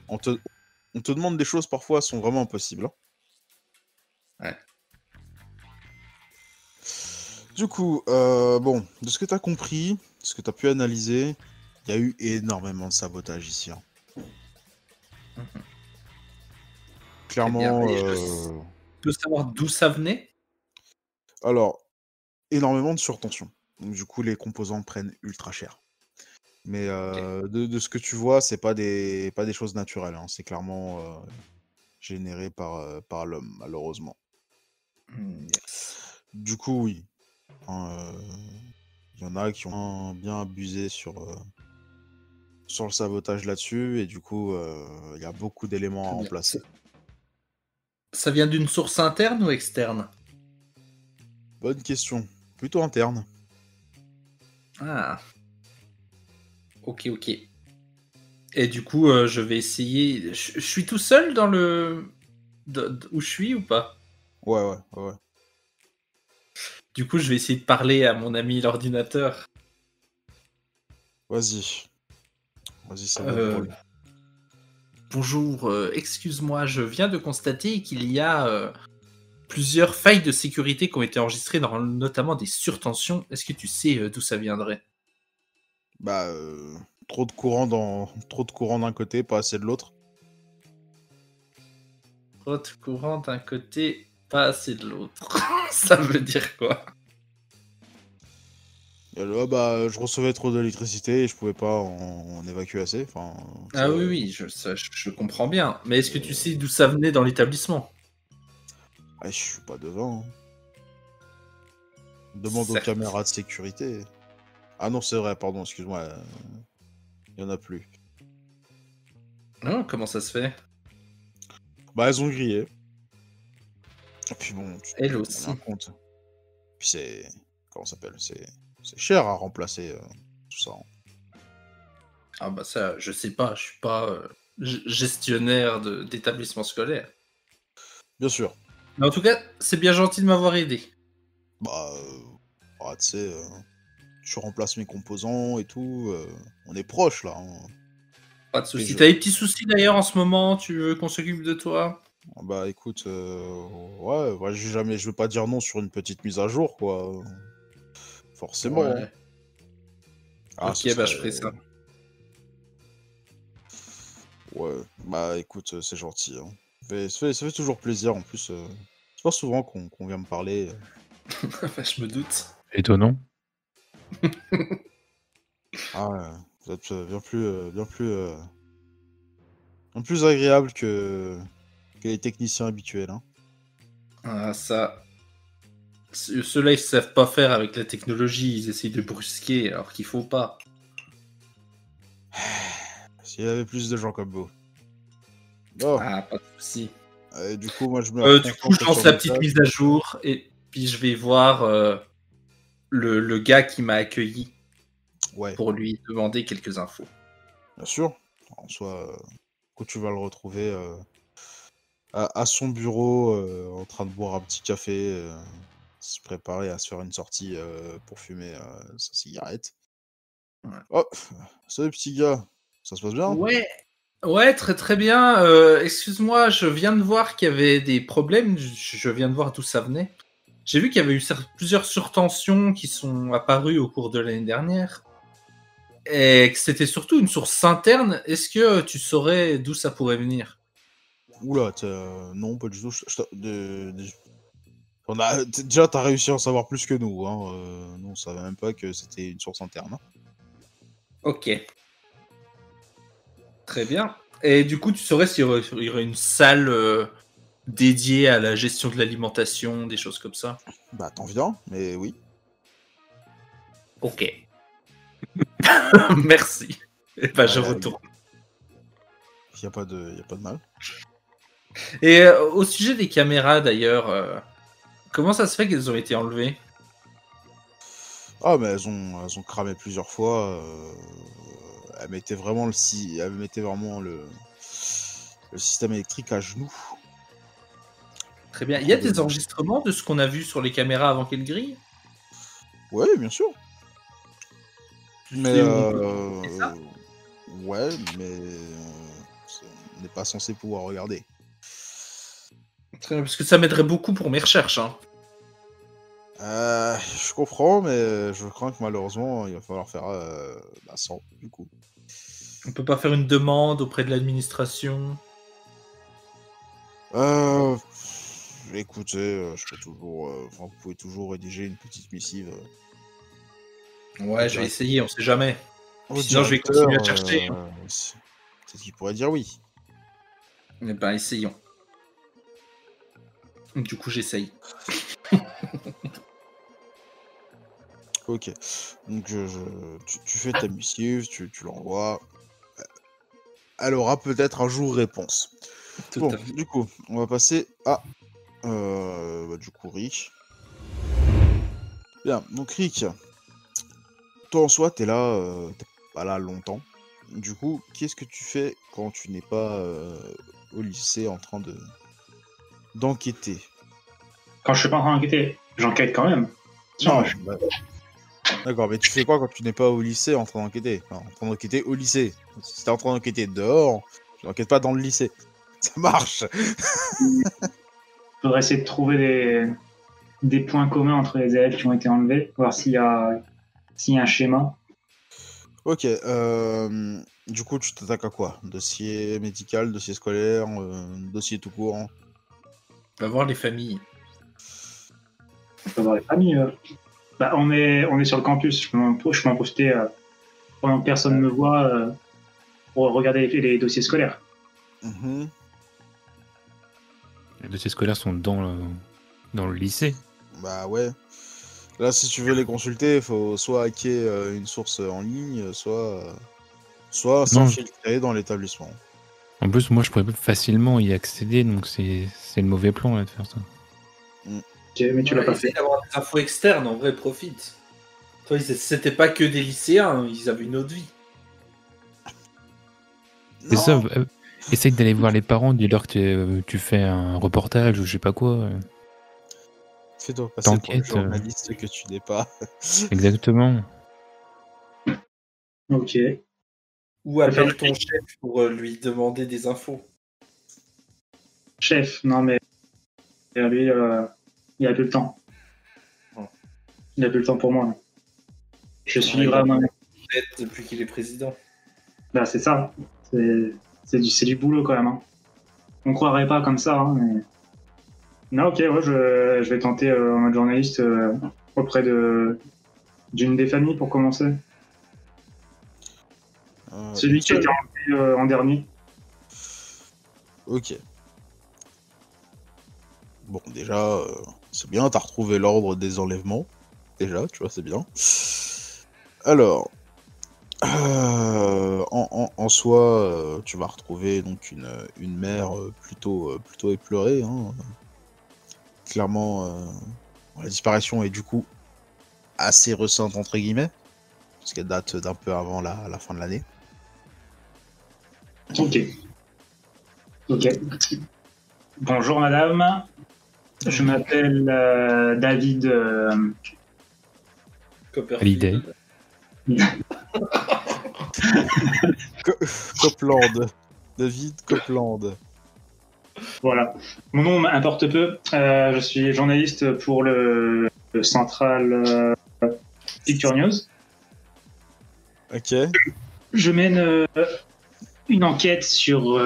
on te demande des choses parfois sont vraiment impossibles. Hein. Ouais. Du coup, bon, de ce que t'as compris, de ce que t'as pu analyser, il y a eu énormément de sabotage ici. Hein. Mm-hmm. Clairement. Je peux savoir d'où ça venait? Alors, énormément de surtension. Donc, du coup, les composants prennent ultra cher. Mais de ce que tu vois, c'est pas des choses naturelles. Hein. C'est clairement généré par l'homme, malheureusement. Yes. Du coup, oui. Il y en a qui ont bien abusé sur le sabotage là-dessus, et du coup, il y a beaucoup d'éléments à remplacer. Ça vient d'une source interne ou externe? Bonne question. Plutôt interne. Ah. Ok. Et du coup, je vais essayer... Je suis tout seul dans le... où je suis ou pas? Ouais. Du coup, je vais essayer de parler à mon ami l'ordinateur. Vas-y, ça va être drôle. Bonjour, excuse-moi, je viens de constater qu'il y a plusieurs failles de sécurité qui ont été enregistrées, notamment des surtensions. Est-ce que tu sais d'où ça viendrait? Trop de courant d'un côté, pas assez de l'autre. Grotte courant d'un côté, pas assez de l'autre. Ça veut dire quoi? Et là, bah, je recevais trop d'électricité et je pouvais pas en évacuer assez. Enfin, Ah c'est- oui, oui, je comprends bien. Mais est-ce que tu sais d'où ça venait dans l'établissement? je suis pas devant. Hein. Demande aux Certes. caméras de sécurité. Ah non, c'est vrai, pardon, excuse-moi. Il y en a plus. Non, comment ça se fait? Bah, elles ont grillé. Et puis bon, tu Elle te rends aussi. bien compte. Puis c'est... Comment ça s'appelle? C'est cher à remplacer tout ça. Hein. Ah bah ça, je sais pas, je suis pas gestionnaire d'établissement scolaire. Bien sûr. Mais en tout cas, c'est bien gentil de m'avoir aidé. Bah, tu sais, tu remplaces mes composants et tout. On est proches là. Hein. Pas de Et soucis. je- T'as des petits soucis d'ailleurs en ce moment? Tu veux qu'on s'occupe de toi? Bah écoute, ouais, je veux pas dire non sur une petite mise à jour, quoi. Forcément. Hein. Ouais. Ah, ce Ok, bah je serait... ferai ça. Ouais, bah écoute, c'est gentil. Hein. Ça fait toujours plaisir en plus. C'est pas souvent qu'on vient me parler. Bah, je me doute. Étonnant. Ah ouais, vous êtes bien plus agréable que les techniciens habituels. Hein. Ah, ça. Ceux-là, ils savent pas faire avec la technologie. Ils essayent de brusquer alors qu'il faut pas. S'il y avait plus de gens comme vous. Bon, Ah, pas de soucis. du coup, moi je me Du coup, je lance la petite mise à jour et puis je vais voir le gars qui m'a accueilli Ouais, pour lui demander quelques infos. bien sûr. En soi, quand tu vas le retrouver à son bureau, en train de boire un petit café, se préparer à se faire une sortie pour fumer sa cigarette. Ouais. Oh, salut petit gars, ça se passe bien? Ouais, ouais, très très bien. Excuse-moi, je viens de voir qu'il y avait des problèmes. Je viens de voir d'où ça venait. J'ai vu qu'il y avait eu plusieurs surtensions qui sont apparues au cours de l'année dernière et que c'était surtout une source interne. Est-ce que tu saurais d'où ça pourrait venir? Oula, non, pas du tout. Déjà, t'as réussi à en savoir plus que nous. Hein. Nous, on savait même pas que c'était une source interne. Hein. Ok, très bien. Et du coup, tu saurais il y aurait une salle dédiée à la gestion de l'alimentation, des choses comme ça? Bah, t'en viens, mais oui. Ok. Merci. Et ben, je Ouais, retourne. y a pas de mal. Et au sujet des caméras d'ailleurs, comment ça se fait qu'elles ont été enlevées? Ah, mais elles ont cramé plusieurs fois. Elles mettaient vraiment le système électrique à genoux. Très bien. Il y a des enregistrements de ce qu'on a vu sur les caméras avant qu'elles grillent? Ouais, bien sûr. Tu Mais sais où on peut consulter ça? ouais, mais on n'est pas censé pouvoir regarder. Très bien, parce que ça m'aiderait beaucoup pour mes recherches. Hein. Je comprends, mais je crains que malheureusement, il va falloir faire sans, du coup. On peut pas faire une demande auprès de l'administration? Écoutez, je peux toujours, vous pouvez toujours rédiger une petite missive Ouais, je vais essayer, on sait jamais. au Sinon, je vais directeur. continuer à chercher. Hein. Peut-être qu'il pourrait dire oui. Eh ben, essayons. Du coup, j'essaye. Ok. Donc, tu fais ta missive, tu l'envoies. Elle aura peut-être un jour réponse. Tout Bon, à fait. du coup, on va passer à du coup Rick. Bien, donc Rick, toi en soi, t'es pas là longtemps. Du coup, qu'est-ce que tu fais quand tu n'es pas au lycée en train d'enquêter? Quand je suis pas en train d'enquêter, j'enquête quand même. Non, je- bah, d'accord, mais tu fais quoi quand tu n'es pas au lycée en train d'enquêter? Enfin, en train d'enquêter au lycée. Si t'es en train d'enquêter dehors, tu n'enquêtes pas dans le lycée. Ça marche! faudrait essayer de trouver des points communs entre les élèves qui ont été enlevés, voir s'il y a un schéma. Ok, du coup, tu t'attaques à quoi? Dossier médical, dossier scolaire, dossier tout court? Hein. Va voir les familles. On peut voir les familles. Bah, on est sur le campus. Je peux en profiter pendant que personne ne me voit pour regarder les dossiers scolaires. Mhm. Les dossiers scolaires sont dans le lycée. Bah ouais. Là, si tu veux les consulter, il faut soit hacker une source en ligne, soit s'infiltrer dans l'établissement. En plus, moi, je pourrais facilement y accéder, donc c'est le mauvais plan là, de faire ça. Ok, mais tu l'as pas fait. Essaye d'avoir des infos externes, en vrai, profite. Toi, c'était pas que des lycéens, ils avaient une autre vie. C'est ça. Essaye d'aller voir les parents, dis-leur que tu fais un reportage ou je sais pas quoi. Fais-toi passer pour le T'enquêtes, journaliste que tu n'es pas. Exactement. Ok. Ou appelle ton chef pour lui demander des infos. Chef, non mais lui, il a plus le temps. Il a plus le temps pour moi. Je suis livré à moi-même. Depuis qu'il est président. Bah c'est ça. C'est du boulot quand même. Hein. On croirait pas comme ça. Hein, mais... Non, ok, ouais, je vais tenter en mode journaliste auprès d'une des familles pour commencer. Celui qui a été enlevé en dernier. Ok. Bon, déjà, c'est bien, t'as retrouvé l'ordre des enlèvements. Déjà, tu vois, c'est bien. Alors, en soi, tu vas retrouver donc une mère plutôt éplorée. Hein. Clairement, la disparition est du coup assez récente, entre guillemets, parce qu'elle date d'un peu avant la fin de l'année. Ok. Ok. Bonjour madame. Je m'appelle David. Hallyday. Copland. David Copland. Voilà. Mon nom m'importe peu. Je suis journaliste pour le Central Picture News. Ok. Je mène une enquête sur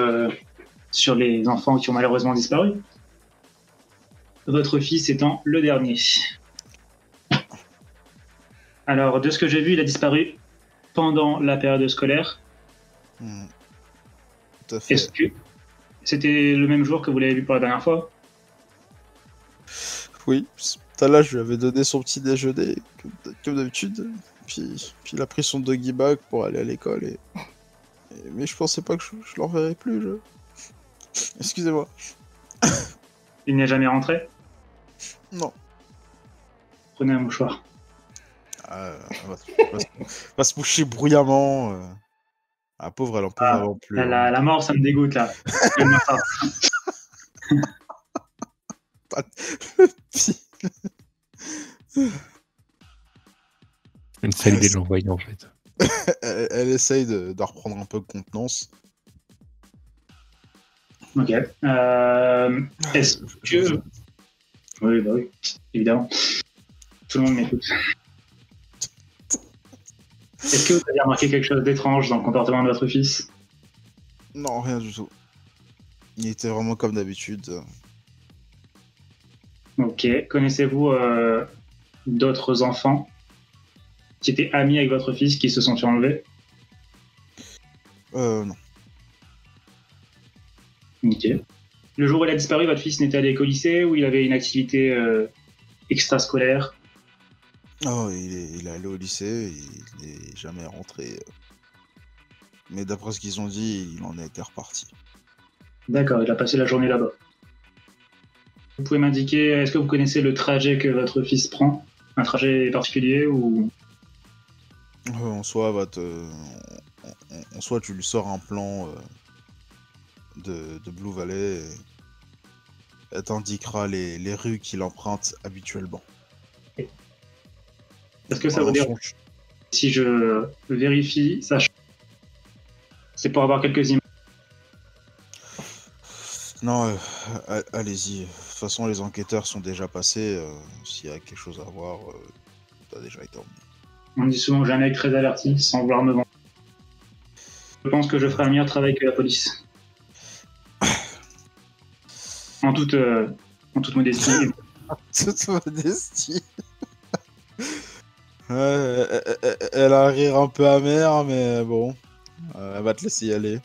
les enfants qui ont malheureusement disparu. Votre fils étant le dernier. Alors, de ce que j'ai vu, il a disparu pendant la période scolaire. Tout à fait. Est-ce que c'était le même jour que vous l'avez vu pour la dernière fois? Oui, tout à l'heure, je lui avais donné son petit déjeuner, comme d'habitude. Puis il a pris son doggy bag pour aller à l'école. Mais je pensais pas que je l'enverrais plus. Excusez-moi. Il n'est jamais rentré? Non. Prenez un mouchoir. Va se moucher bruyamment. La pauvre, elle en peut vraiment plus. La mort, ça me dégoûte là. Une sale idée de l'envoyer en fait. Elle essaye de reprendre un peu de contenance. Ok. Est-ce que... Oui, bah oui, évidemment. Tout le monde m'écoute. Est-ce que vous avez remarqué quelque chose d'étrange dans le comportement de votre fils? Non, rien du tout. Il était vraiment comme d'habitude. Ok. Connaissez-vous d'autres enfants qui étaient amis avec votre fils qui se sont fait enlever? Non. Ok. Le jour où il a disparu, votre fils n'était allé qu'au lycée ou il avait une activité extrascolaire? Oh, il est allé au lycée, il n'est jamais rentré. Mais d'après ce qu'ils ont dit, il en a été reparti. D'accord, il a passé la journée là-bas. Vous pouvez m'indiquer, est-ce que vous connaissez le trajet que votre fils prend? Un trajet particulier ou... En soi, en soi, tu lui sors un plan de Blue Valley et elle t'indiquera les rues qu'il emprunte habituellement. Est-ce que ça veut dire, si je vérifie, ça c'est pour avoir quelques images? Non, allez-y. De toute façon, les enquêteurs sont déjà passés. S'il y a quelque chose à voir, ça a déjà été emmené. On me dit souvent que j'ai un mec très averti, sans vouloir me vendre. Je pense que je ferai un meilleur travail que la police. En toute en toute modestie. Toute modestie. Elle a un rire un peu amer, mais bon, elle va te laisser y aller.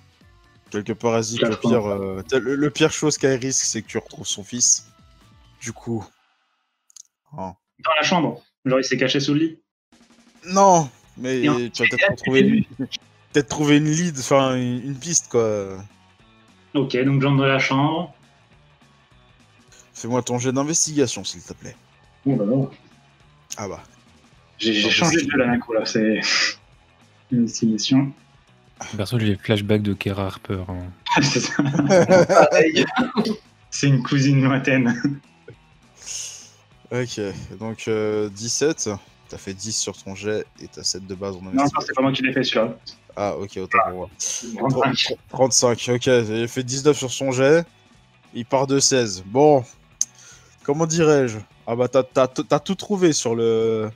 Quelque part, elle se dit que le pire chose qu'elle risque, c'est que tu retrouves son fils. Du coup. Hein. Dans la chambre. Genre, il s'est caché sous le lit. Non, mais Et tu vas peut-être trouver une lead, enfin une piste, quoi. Ok, donc j'entre dans la chambre. Fais-moi ton jet d'investigation, s'il te plaît. Oh là là. Ah bah. J'ai changé de jeu là d'un coup, là. C'est investigation. Perso, j'ai les flashbacks de Kera Harper. Hein. C'est ça. C'est une cousine lointaine. Ok, donc 17. T'as fait 10 sur ton jet et t'as 7 de base en Non, investigation. c'est pas moi qui l'ai fait celui-là. Ah, ok, autant pour moi. 35. 35, ok, il fait 19 sur son jet. Il part de 16. Bon, comment dirais-je? Ah bah t'as tout trouvé sur le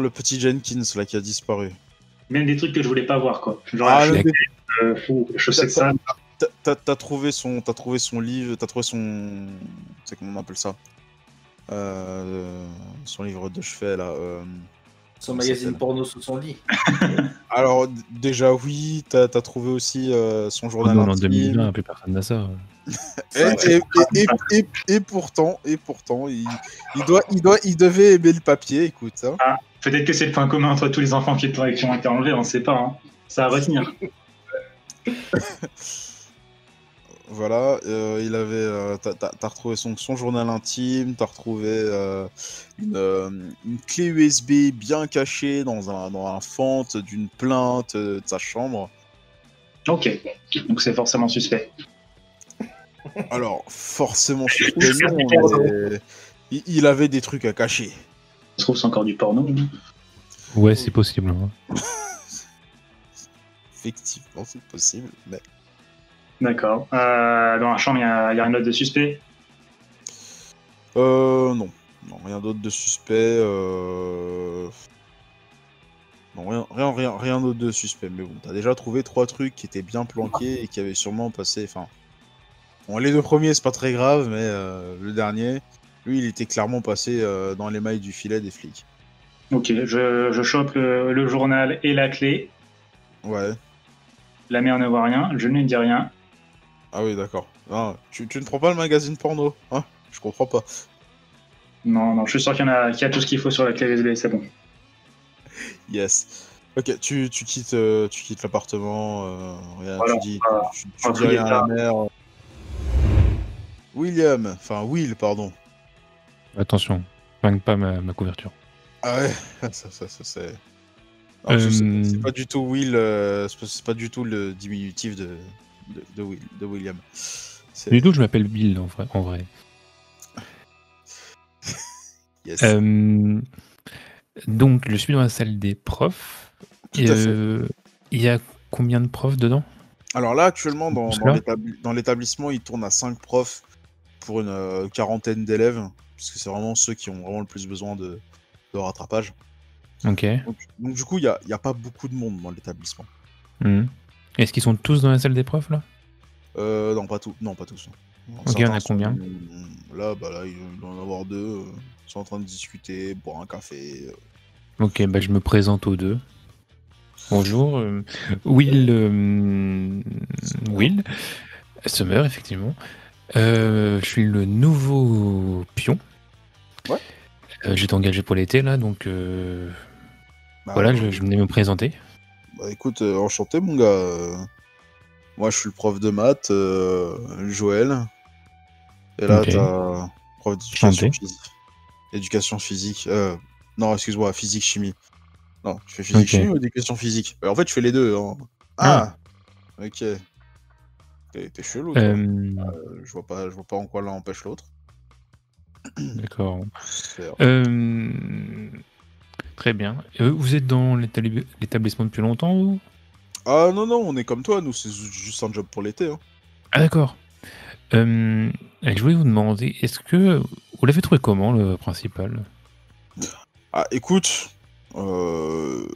petit Jenkins là qui a disparu. Même des trucs que je voulais pas voir, quoi. Genre, Ah, je sais que ça. t'as trouvé son livre, t'as trouvé son... C'est comment on appelle ça? Son livre de chevet là. Son comment magazine s'appelle porno sous son lit. Alors déjà oui, t'as trouvé aussi son Oh journal non, en intime. 2020, plus personne n'a ça. Et pourtant, il devait aimer le papier, écoute. Hein. Ah, peut-être que c'est le point commun entre tous les enfants qui ont été enlevés, on sait pas. Hein. Ça à retenir. Voilà, il avait, t'as retrouvé son journal intime, t'as retrouvé une clé USB bien cachée dans un fente d'une plainte de sa chambre. Ok, donc c'est forcément suspect. Alors, forcément suspect, non, mais il avait des trucs à cacher. Ça se trouve, c'est encore du porno. Ouais, c'est possible. Hein. Effectivement, c'est possible, mais... D'accord. Dans la chambre, il y a une note de suspect. Non. Non, rien d'autre de suspect. Non, rien d'autre de suspect. Mais bon, t'as déjà trouvé 3 trucs qui étaient bien planqués et qui avaient sûrement passé... Enfin... Bon, les 2 premiers, c'est pas très grave, mais le dernier, lui, il était clairement passé dans les mailles du filet des flics. Ok, je chope le journal et la clé. Ouais. La mère ne voit rien, je ne dis rien. Ah oui, d'accord. Ah, tu ne prends pas le magazine porno, hein? Je comprends pas. Non, je suis sûr qu'il y a tout ce qu'il faut sur la clé USB, c'est bon. Yes. Ok, tu quittes l'appartement, rien, Voilà, tu dis un rien à la fouillard. mère. Will, pardon. Attention, flingue pas ma couverture. Ah ouais, ça c'est... Non, je sais, c'est pas du tout Will, c'est pas du tout le diminutif de William. C'est... Du tout, je m'appelle Bill en vrai. Yes. Donc, je suis dans la salle des profs. Tout à fait. Il y a combien de profs dedans? Alors là, actuellement, Tout cela dans l'établissement, il tourne à 5 profs pour une quarantaine d'élèves, puisque c'est vraiment ceux qui ont vraiment le plus besoin de rattrapage. Ok. Donc du coup, il y a pas beaucoup de monde dans l'établissement. Est-ce qu'ils sont tous dans la salle des profs, là? Non, pas tous. Non. Ok, il y en a combien? Là, il doit y en avoir 2. Ils sont en train de discuter, boire un café. Ok, bah je me présente aux deux. Bonjour, Will Summer, effectivement. Je suis le nouveau pion. Ouais. J'ai été engagé pour l'été, là, donc voilà, je venais me présenter. Bah écoute, enchanté mon gars. Moi je suis le prof de maths, Joël. Et là Ok. t'as prof d'éducation physique. Éducation physique. Non, excuse-moi, physique chimie. Non, tu fais physique chimie ou éducation physique? En fait, je fais les deux. Hein. Ah. Ok. T'es chelou, toi. Je vois pas en quoi l'un empêche l'autre. D'accord. Très bien. Vous êtes dans l'établissement depuis longtemps, ou? Ah non, on est comme toi, nous, c'est juste un job pour l'été. Hein. Ah d'accord. Je voulais vous demander, est-ce que vous l'avez trouvé comment, le principal? Ah écoute, il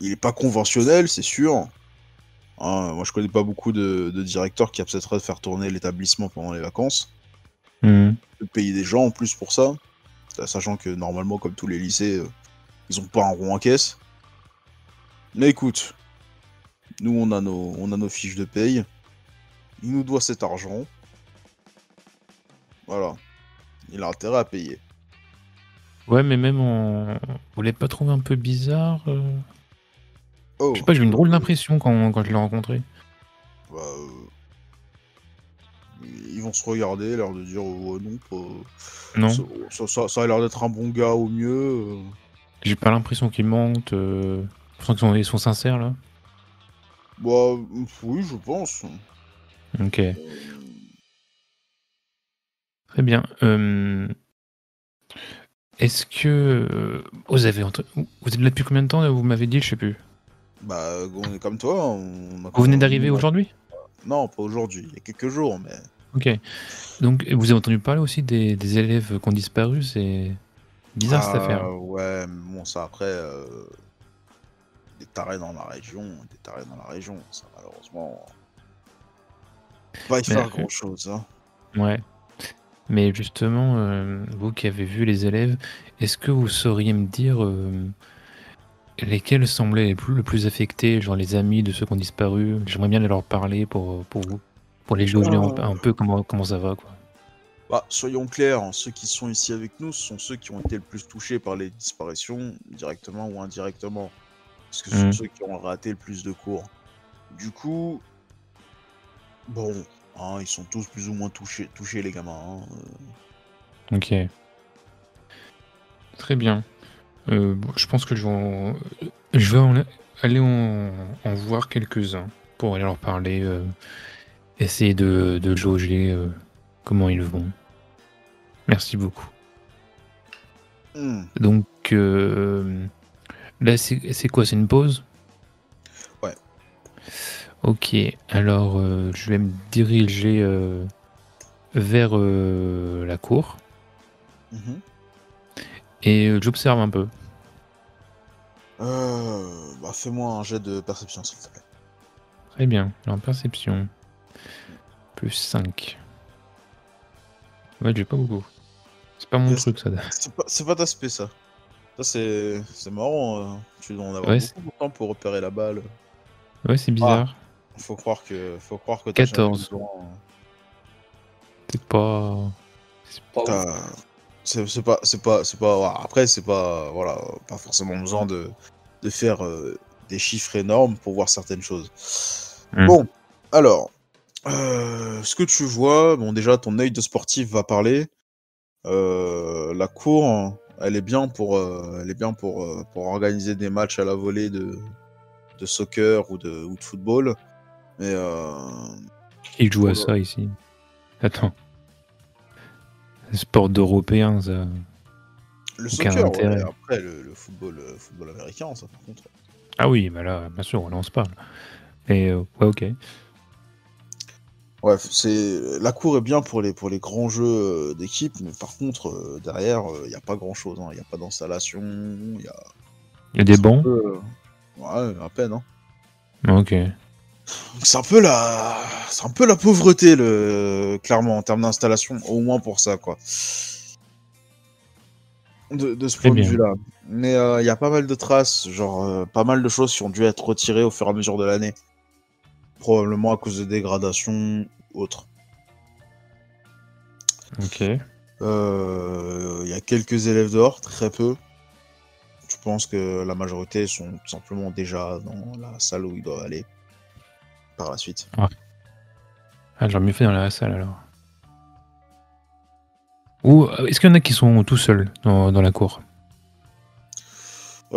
est pas conventionnel, c'est sûr. Hein, moi je connais pas beaucoup de directeurs qui accepteraient de faire tourner l'établissement pendant les vacances. Mhm. de payer des gens en plus pour ça, sachant que normalement, comme tous les lycées, ils ont pas un rond en caisse. Mais écoute, nous on a nos fiches de paye, il nous doit cet argent, voilà, il a intérêt à payer. Ouais, mais même vous l'avez pas trouvé un peu bizarre Oh, Je sais pas, j'ai eu une drôle d'impression quand je l'ai rencontré. bah, ils vont se regarder, l'air de dire non, Non, ça a l'air d'être un bon gars au mieux. j'ai pas l'impression qu'ils mentent. Je sens ils sont sincères là. Bah oui, je pense. Ok, très bien. Est-ce que vous êtes là depuis combien de temps vous m'avez dit, je sais plus. Bah on est comme toi, Vous venez d'arriver aujourd'hui? Non, pas aujourd'hui, il y a quelques jours, mais... Ok. Donc vous avez entendu parler aussi des élèves qui ont disparu, c'est bizarre cette affaire. Ouais, mais bon, ça après... Des tarés dans la région, ça malheureusement... On peut pas y Mais, faire grand-chose, hein. Ouais. Mais justement, vous qui avez vu les élèves, est-ce que vous sauriez me dire lesquels semblaient le plus affectés, genre les amis de ceux qui ont disparu? J'aimerais bien leur parler pour vous, pour les jauger un peu comment ça va, quoi. Bah, soyons clairs, hein, ceux qui sont ici avec nous, ce sont ceux qui ont été le plus touchés par les disparitions, directement ou indirectement. Parce que ce sont ceux qui ont raté le plus de cours. Du coup, bon, hein, ils sont tous plus ou moins touchés les gamins. Hein. Ok. Très bien. Bon, je pense que je vais aller en voir quelques-uns pour aller leur parler, essayer de jauger comment ils vont. Merci beaucoup. Donc, là, c'est quoi? C'est une pause? Ouais. Ok, alors je vais me diriger vers la cour et j'observe un peu. Bah, fais-moi un jet de perception, s'il te plaît. Très bien, alors perception. Plus 5. Ouais, j'ai pas beaucoup. C'est pas mon truc, ça. C'est pas d'aspect, ça. Ça, c'est marrant. Tu dois en avoir Ouais, beaucoup de temps pour repérer la balle. Ouais, c'est bizarre. Faut croire que t'as jamais 14. besoin. C'est pas... C'est pas. Voilà. Après, c'est pas. Voilà, pas forcément besoin de faire des chiffres énormes pour voir certaines choses. Bon, alors. Ce que tu vois, bon, déjà, ton œil de sportif va parler. La cour, elle est bien pour organiser des matchs à la volée de soccer ou de football. Mais Qui joue à ça ici? Attends. Sport d'Européens, ça. le Aucun soccer, intérêt. ouais. Après le football américain, ça par contre. Ah oui, bah là, bien sûr, on se parle. Et ouais, ok. Bref, la cour est bien pour les grands jeux d'équipe, mais par contre derrière, il n'y a pas grand chose. Il n'y a pas d'installation, il y a des bancs. Ouais, à peine. Hein. Ok. C'est un peu la pauvreté, clairement, en termes d'installation, au moins pour ça, quoi. De ce point de vue-là. Mais il y a pas mal de traces, genre pas mal de choses qui ont dû être retirées au fur et à mesure de l'année. Probablement à cause de dégradation ou autre. Ok. Il y a quelques élèves dehors, très peu. Je pense que la majorité sont tout simplement déjà dans la salle où ils doivent aller par la suite. Ah, j'aurais mieux fait dans la salle alors. Ou est-ce qu'il y en a qui sont tout seuls dans la cour? C'est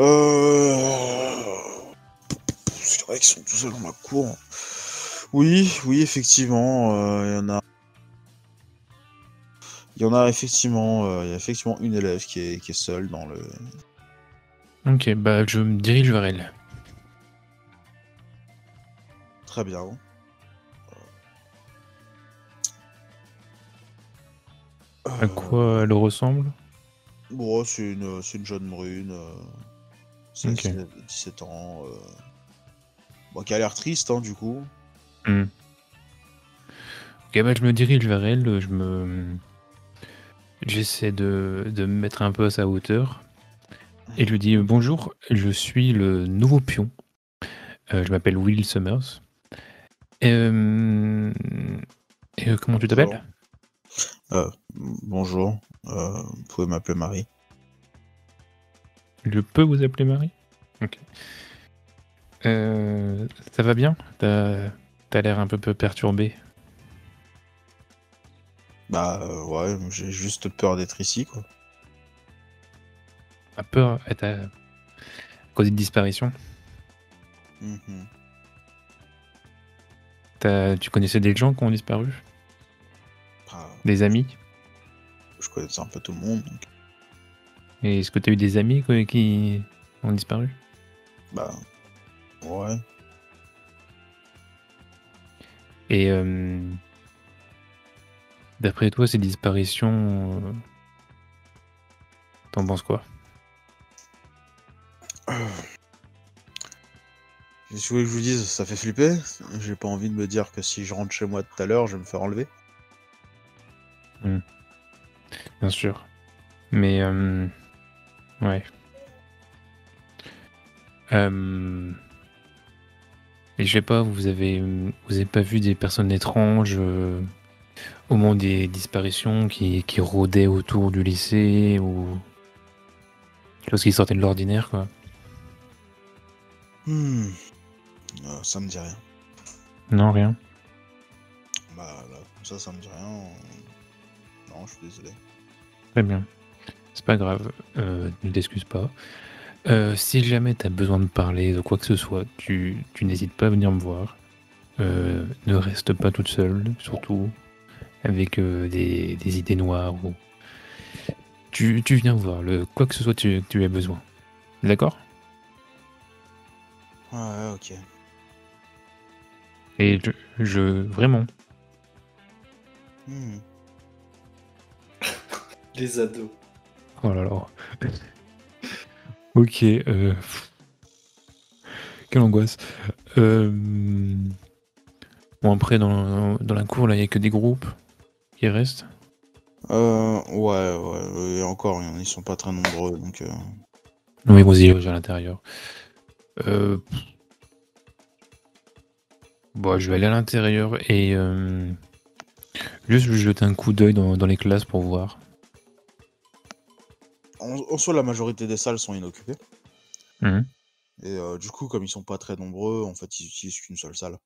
vrai qu'ils sont tout seuls dans la cour. Oui, effectivement, il y en a. Il y a effectivement une élève qui est seule dans le. Ok, bah je me dirige vers elle. Très bien. À quoi elle ressemble? Bon, c'est une jeune brune. Ok. 17 ans. Bon, qui a l'air triste, hein, du coup. Ok, bah je me dirige vers elle, je me J'essaie de me mettre un peu à sa hauteur. Et je lui dis bonjour, je suis le nouveau pion. Je m'appelle Will Summers. Euh, comment tu Bonjour. t'appelles? Bonjour, vous pouvez m'appeler Marie. Je peux vous appeler Marie? Ok. Ça va bien? T'as l'air un peu perturbé. Bah ouais, j'ai juste peur d'être ici, quoi. T'as peur? T'as causé de disparition? Mhm. Tu connaissais des gens qui ont disparu? Bah, Des amis? je connais un peu tout le monde, donc Et est-ce que t'as eu des amis qui ont disparu? bah ouais. Et d'après toi, ces disparitions, t'en penses quoi? Qu'est-ce que vous voulez que je vous dise, ça fait flipper. J'ai pas envie de me dire que si je rentre chez moi tout à l'heure, je vais me faire enlever. Bien sûr. Mais ouais. Et je sais pas, vous avez pas vu des personnes étranges au moment des disparitions qui rôdaient autour du lycée ou quelque chose qui sortait de l'ordinaire, quoi? Ça me dit rien. Non, rien. Bah là, comme ça me dit rien. Non, je suis désolé. Très bien. C'est pas grave. Ne t'excuse pas. Si jamais t'as besoin de parler de quoi que ce soit, tu n'hésites pas à venir me voir. Ne reste pas toute seule, surtout avec des idées noires. Ou... Tu viens me voir, quoi que ce soit que tu aies besoin. D'accord? Ouais, ok. Et vraiment, Hmm. Les ados. oh là là. Ok, quelle angoisse. Bon, après, dans la cour, là, il n'y a que des groupes qui restent. Ouais, et encore, ils sont pas très nombreux, donc... Oui, vas-y, à l'intérieur. Bon, je vais aller à l'intérieur et juste jeter un coup d'œil dans les classes pour voir. En soi, la majorité des salles sont inoccupées. Mhm. Et du coup, comme ils sont pas très nombreux, en fait, ils utilisent qu'une seule salle.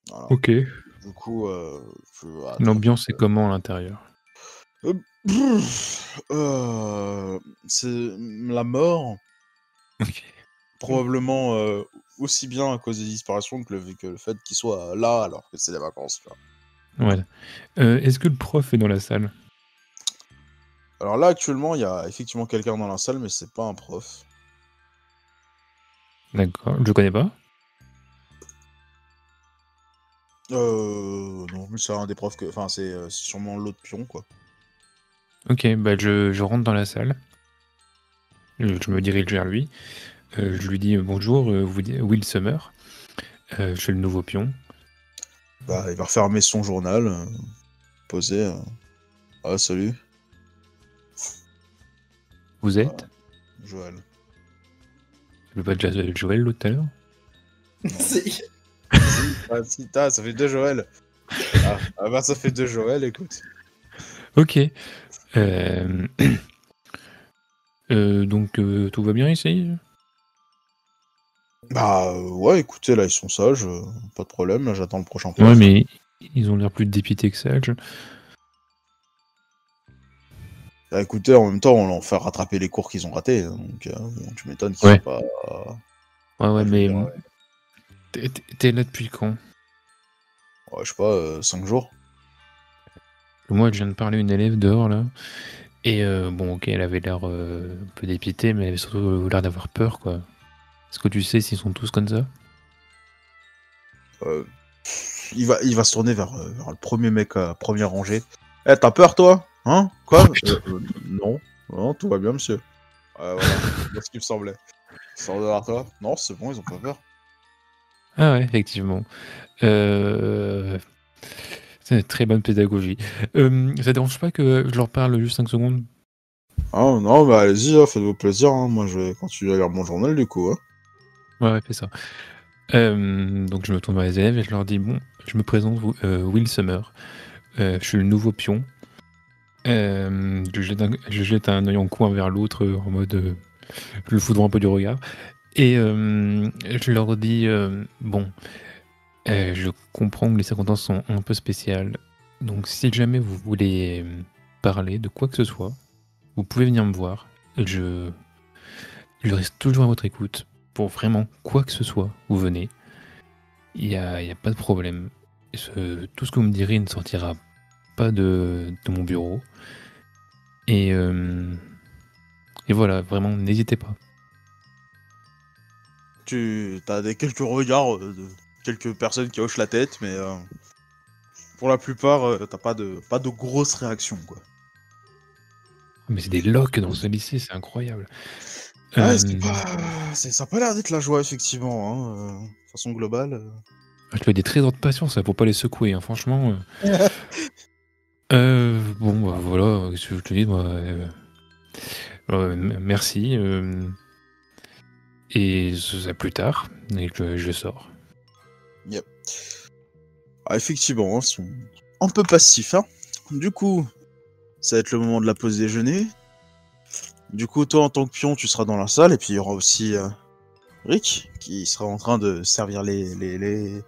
Voilà. Ok. Du coup, L'ambiance est comment à l'intérieur? c'est la mort, Ok. probablement aussi bien à cause des disparitions que le fait qu'ils soient là alors que c'est les vacances. Tu vois. Ouais. Est-ce que le prof est dans la salle? Alors là, actuellement, il y a effectivement quelqu'un dans la salle, mais c'est pas un prof. D'accord, je connais pas. Non, mais c'est un des profs que... Enfin, c'est sûrement l'autre pion, quoi. Ok, bah je rentre dans la salle. Je me dirige vers lui. Je lui dis bonjour, Will Summer. Je suis le nouveau pion. Bah, il va refermer son journal, poser... Ah, salut, Vous êtes? Joël. Je veux pas déjà Joël l'autre tout à l'heure? Si. Ah, si, ça fait deux Joël. Ah bah, ça fait deux Joël, écoute. Ok. Donc tout va bien ici? Bah, ouais, écoutez, là, ils sont sages, pas de problème, là, j'attends le prochain Ouais, prof. mais ils ont l'air plus dépités que ça. Bah, écoutez, en même temps, on leur fait rattraper les cours qu'ils ont ratés, hein, donc bon, tu m'étonnes qu'ils Ouais. sont pas... Ouais, je veux mais dire, t'es là depuis quand? ouais, je sais pas, 5 jours. Moi, je viens de parler à une élève dehors, là. Et bon, ok, elle avait l'air un peu dépitée, mais elle avait surtout l'air d'avoir peur, quoi. Est-ce que tu sais s'ils sont tous comme ça? Il va se tourner vers le premier mec à première rangée. Eh, t'as peur, toi? Hein? Quoi? Oh, putain. Non. Non, tout va bien, monsieur. Voilà, c'est ce qu'il me semblait. Sors de là, toi? Non, c'est bon, ils ont pas peur. Ah ouais, effectivement. C'est une très bonne pédagogie. Ça dérange pas que je leur parle juste 5 secondes? Ah non, bah allez-y, faites-vous plaisir. Moi, je vais continuer à lire mon journal du coup. Ouais, fais ça. Donc je me tourne vers les élèves et je leur dis bon, je me présente, Will Summer. Je suis le nouveau pion. Je jette un œil en coin vers l'autre en mode je le foudre un peu du regard. Et je leur dis bon, je comprends que les circonstances sont un peu spéciales. Donc si jamais vous voulez parler de quoi que ce soit, vous pouvez venir me voir. Je reste toujours à votre écoute. Pour vraiment quoi que ce soit, vous venez. Il y a pas de problème. Tout ce que vous me direz ne sortira pas de mon bureau. Et voilà, vraiment, n'hésitez pas. Tu as quelques regards de quelques personnes qui hochent la tête, mais pour la plupart, t'as pas de grosses réactions, quoi. Mais c'est des locks dans ce lycée, c'est incroyable. Ouais, ça a pas l'air d'être la joie, effectivement, de façon globale. Je fais des trésors de patience, ça faut pas les secouer, hein, franchement. Bon, bah voilà, ce que je te dis, moi. Merci. Et à plus tard, et je sors. Yep. Ah, effectivement, ils sont un peu passifs, hein. Du coup, ça va être le moment de la pause déjeuner. Du coup, toi, en tant que pion, tu seras dans la salle, et puis il y aura aussi Rick, qui sera en train de servir les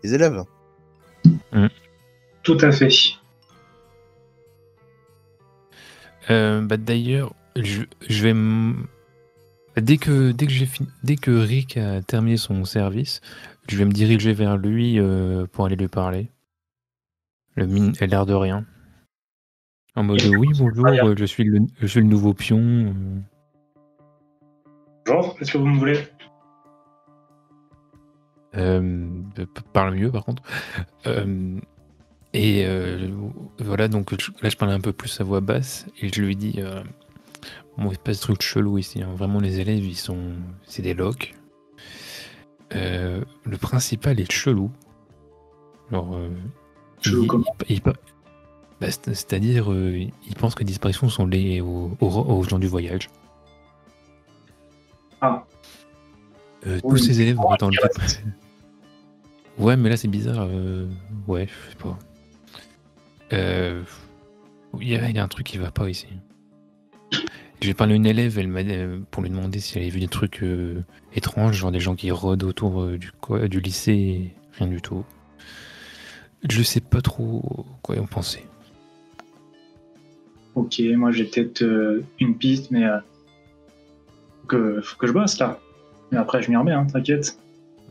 élèves. Tout à fait. Bah d'ailleurs, je vais dès que Rick a terminé son service, je vais me diriger vers lui pour aller lui parler. Elle a l'air de rien. En mode oui, bonjour, je suis le nouveau pion. Bonjour, qu'est-ce que vous me voulez? Parle mieux par contre. Voilà, donc là je parlais un peu plus à voix basse et je lui dis bon, il se passe des trucs chelous ici, hein. Vraiment les élèves c'est des locks. Le principal est chelou. Alors Chelou comment? c'est-à-dire il pense que les disparitions sont liées aux gens du voyage. Ah. Tous ces élèves vont être enlevés. Ouais, mais là c'est bizarre. Ouais, je sais pas. Il y a un truc qui va pas ici. J'ai parlé à une élève, elle m'a pour lui demander si elle avait vu des trucs étranges, genre des gens qui rôdent autour du lycée, rien du tout. Je sais pas trop quoi en penser. Ok, moi j'ai peut-être une piste, mais faut que je bosse là. Mais après je m'y remets, hein, t'inquiète.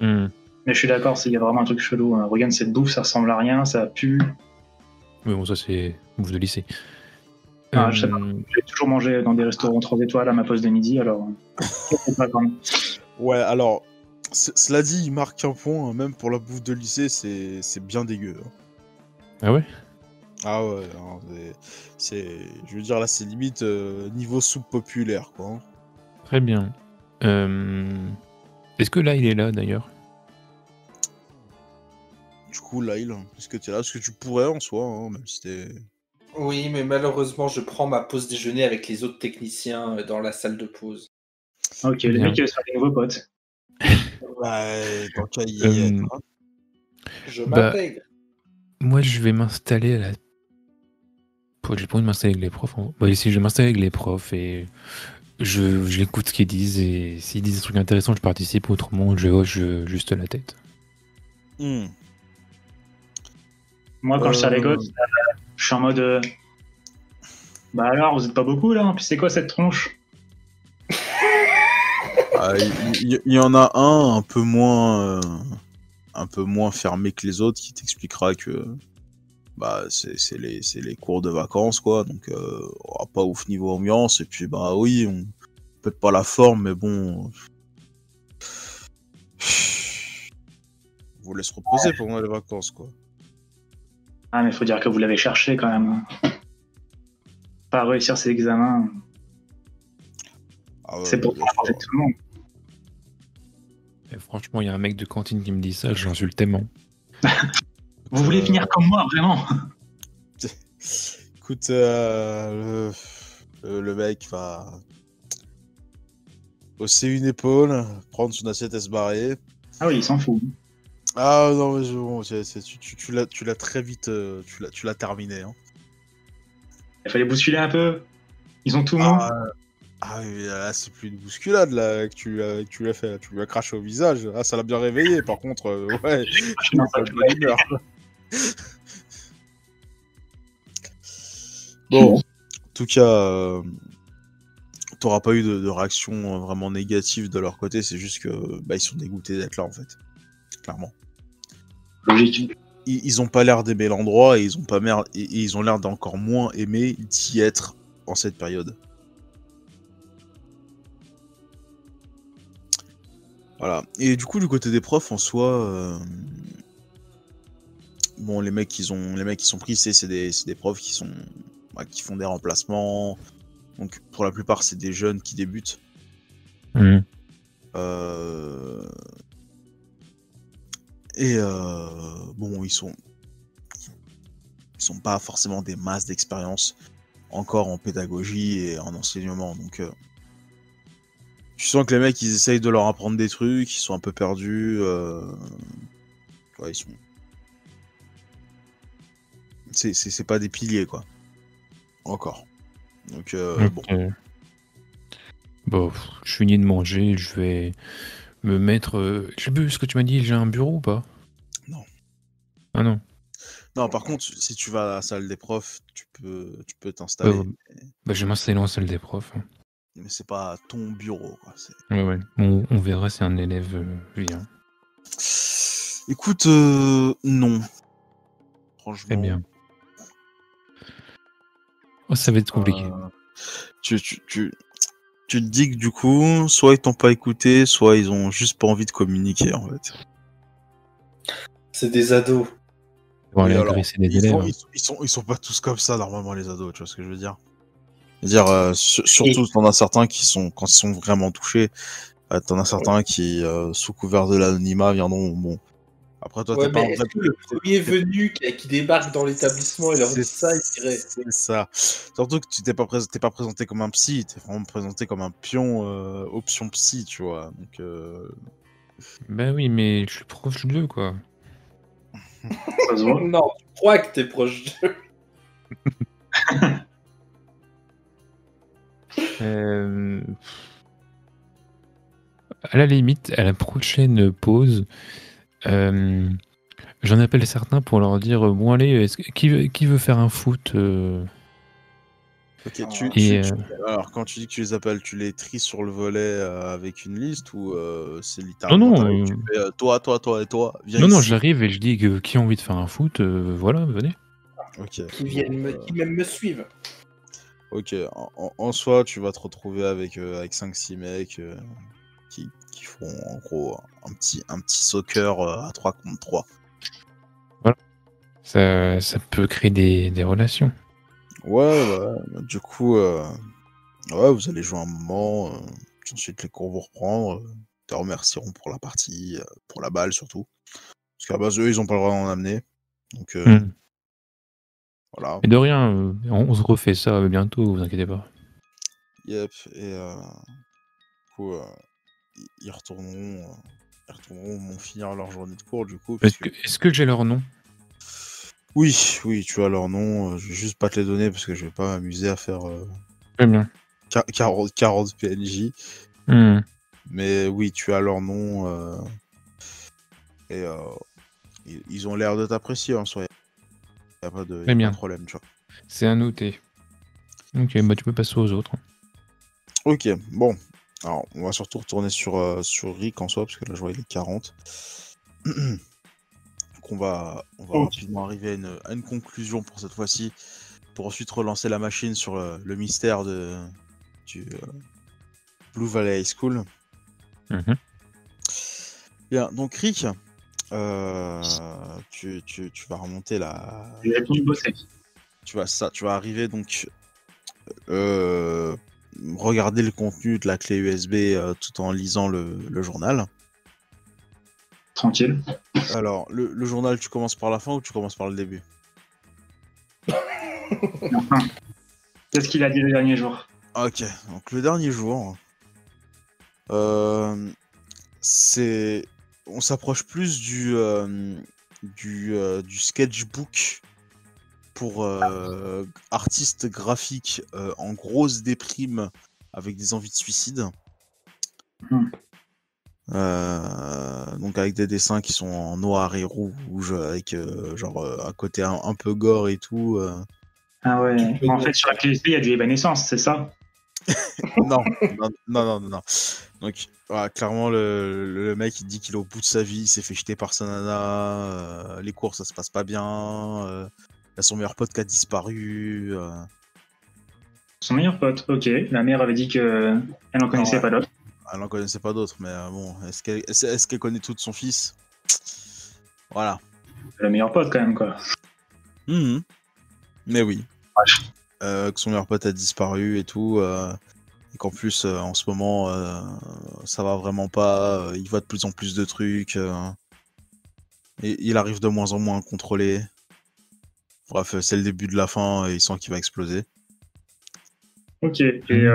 Mais je suis d'accord, il y a vraiment un truc chelou. Hein. Regarde cette bouffe, ça ressemble à rien, ça pue. Mais bon, ça c'est bouffe de lycée. Ah, je sais pas. J'ai toujours mangé dans des restaurants 3 étoiles à ma pause de midi, alors. Ouais, alors, cela dit, il marque un point, hein, même pour la bouffe de lycée, c'est bien dégueu. Hein. Ah ouais? Ah ouais, hein, je veux dire, là, c'est limite niveau soupe populaire, quoi. Hein. Très bien. Est-ce que là, il est là, d'ailleurs? Du coup, là, est-ce que tu es là? Parce que tu pourrais, en soi, hein, même si t'es... Oui, mais malheureusement, je prends ma pause déjeuner avec les autres techniciens dans la salle de pause. Ok, le mec il va se faire des nouveaux potes. Bah, tant qu'à y être, hein. Je m'intègre. Moi, je vais m'installer à la... J'ai pas envie de m'installer avec les profs. Bah, ici, je vais m'installer avec les profs et j'écoute ce qu'ils disent et s'ils disent des trucs intéressants, je participe. Autrement, je hoche juste la tête. Moi, quand je sers les gosses, je suis en mode. Bah alors, vous êtes pas beaucoup là? Puis c'est quoi cette tronche? Il y en a un peu moins fermé que les autres qui t'expliquera que bah c'est les cours de vacances quoi, donc pas ouf niveau ambiance et puis bah oui on peut pas la forme mais bon vous laisse reposer pendant les vacances quoi. Ah mais faut dire que vous l'avez cherché quand même. Pas réussir ses examens. Ah ouais, c'est pour changer tout le monde. Et franchement, il y a un mec de cantine qui me dit ça, je l'insulte tellement. Vous voulez finir comme moi, vraiment? Écoute, le mec va hausser une épaule, prendre son assiette et se barrer. Ah oui, il s'en fout. Ah non, mais bon, tu l'as très vite, tu l'as terminé. Hein. Il fallait bousculer un peu. Ils ont tout mou. Ah oui, là, c'est plus une bousculade là que tu l'as fait. Tu lui as craché au visage. Ah, ça l'a bien réveillé. Par contre, ouais, il Non, est pas ça de bonne humeur. Bon, en tout cas, t'auras pas eu de réaction vraiment négative de leur côté. C'est juste que ils sont dégoûtés d'être là en fait, clairement. Logique. Ils ont pas l'air d'aimer l'endroit et ils ont l'air d'encore moins aimer d'y être en cette période. Voilà. Et du coup, du côté des profs, en soi, bon, les mecs qui sont pris, c'est des profs qui font des remplacements. Donc, pour la plupart, c'est des jeunes qui débutent. Mhm. Bon, ils sont pas forcément des masses d'expérience encore en pédagogie et en enseignement. Donc, tu sens que les mecs, ils essayent de leur apprendre des trucs, ils sont un peu perdus. Ouais, ils sont. C'est pas des piliers, quoi. Encore. Donc, bon. Bon, je finis de manger, je vais me mettre. Je sais plus ce que tu m'as dit, j'ai un bureau ou pas? Non. Ah non. Non, par contre, si tu vas à la salle des profs, tu peux t'installer. Je vais m'installer en salle des profs. Hein. Mais c'est pas ton bureau, quoi. Ouais. On verra si un élève vient. Écoute, non. Franchement. Très bien. Oh, ça va être compliqué. Tu te dis que du coup, soit ils t'ont pas écouté, soit ils ont juste pas envie de communiquer, en fait. C'est des ados. Ils vont aller alors, agresser des élèves. Hein. Ils sont pas tous comme ça, normalement, les ados, tu vois ce que je veux dire? C'est-à-dire, surtout, t'en as certains qui sont, quand ils sont vraiment touchés, t'en as certains qui, sous couvert de l'anonymat, viendront, bon. Après, toi, Ouais, t'es pas mais est-ce que le premier venu qui débarque dans l'établissement et leur dit ça, il dirait. C'est ça. Surtout que tu t'es pas présenté comme un psy, t'es vraiment présenté comme un pion option psy, tu vois. Donc, Ben oui, mais je suis proche d'eux, quoi. Ça se voit. Non, tu crois que t'es proche d'eux. À la limite, à la prochaine pause, j'en appelle certains pour leur dire bon allez, qui veut faire un foot ok, alors quand tu dis que tu les appelles, tu les tries sur le volet avec une liste ou c'est littéralement Non, tu fais toi et toi, viens non, ici. j'arrive et je dis que qui a envie de faire un foot, voilà, venez. Ok. Qui même me suivent. Ok, en soi, tu vas te retrouver avec 5-6 mecs qui font en gros un petit soccer à 3 contre 3. Voilà. Ça peut créer des relations. Ouais. Du coup, vous allez jouer un moment, puis ensuite les cours vont reprendre, te remercieront pour la partie, pour la balle surtout. Parce qu'à base, eux, ils ont pas le droit d'en amener. Donc, voilà. Mais de rien, on se refait ça bientôt, vous inquiétez pas. Yep, et du coup, ils retourneront, vont finir leur journée de cours, du coup. Est-ce que j'ai leur nom? Oui, tu as leur nom. Je vais juste pas te les donner parce que je vais pas m'amuser à faire Très bien. 40 PNJ. Mais oui, tu as leur nom. Et ils ont l'air de t'apprécier en soi. Y a pas de problème, tu vois. C'est à noter. Ok, bah tu peux passer aux autres. Ok, bon. Alors, on va surtout retourner sur Rick en soi, parce que là, je vois il est 40. Donc, on va rapidement arriver à une conclusion pour cette fois-ci, pour ensuite relancer la machine sur le mystère du Blue Valley High School. Bien, donc Rick, tu vas remonter la... J'ai répondu bosser. Tu vas arriver donc regarder le contenu de la clé USB tout en lisant le journal. Tranquille. Alors, le journal, tu commences par la fin ou tu commences par le début? Enfin, qu'est-ce qu'il a dit le dernier jour? Ok, donc le dernier jour, c'est... On s'approche plus du sketchbook pour artiste graphique en grosse déprime avec des envies de suicide. Donc avec des dessins qui sont en noir et rouge, avec un côté un peu gore et tout. Ah ouais. En fait, sur la clé USB, il y a du évanescence, c'est ça? Non. Donc voilà, clairement le mec il dit qu'il est au bout de sa vie, il s'est fait jeter par sa nana, les cours ça se passe pas bien, il y a son meilleur pote qui a disparu. Son meilleur pote, ok. La mère avait dit que elle en connaissait pas d'autres. Elle n'en connaissait pas d'autres, mais bon, est-ce qu'elle connaît tout de son fils? Voilà. Le meilleur pote quand même, quoi. Mais oui. Wesh. Que son meilleur pote a disparu et tout, et qu'en plus en ce moment ça va vraiment pas, il voit de plus en plus de trucs, et il arrive de moins en moins à contrôler. Bref, c'est le début de la fin et il sent qu'il va exploser. Ok, et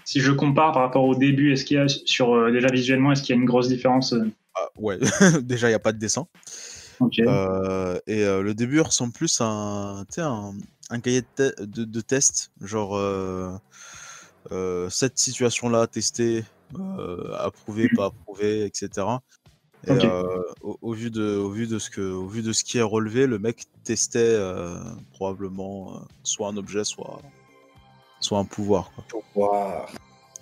si je compare par rapport au début, est-ce qu'il y a déjà visuellement, est-ce qu'il y a une grosse différence? Ah, ouais, déjà il n'y a pas de dessin. Ok. Et le début ressemble plus à un cahier de test, genre cette situation-là testée, approuvée, pas approuvée, etc. Et Ok. au vu de ce qui est relevé, le mec testait probablement soit un objet, soit un pouvoir, quoi. Pouvoir.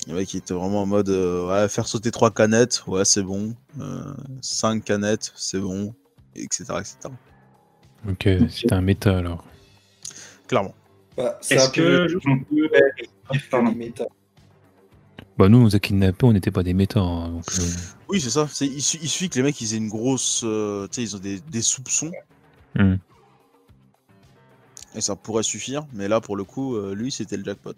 Le mec il était vraiment en mode ouais, faire sauter 3 canettes, ouais c'est bon, 5 canettes, c'est bon, etc. Ok, c'est un méta alors. Clairement. Bah, c'est Est-ce un peu que on peut... Pardon. Bah nous on nous a kidnappés, on n'était pas des méta. Hein, donc, Oui, c'est ça. Il suffit que les mecs ils aient une grosse. Tu sais, ils ont des soupçons. Et ça pourrait suffire. Mais là, pour le coup, lui, c'était le jackpot.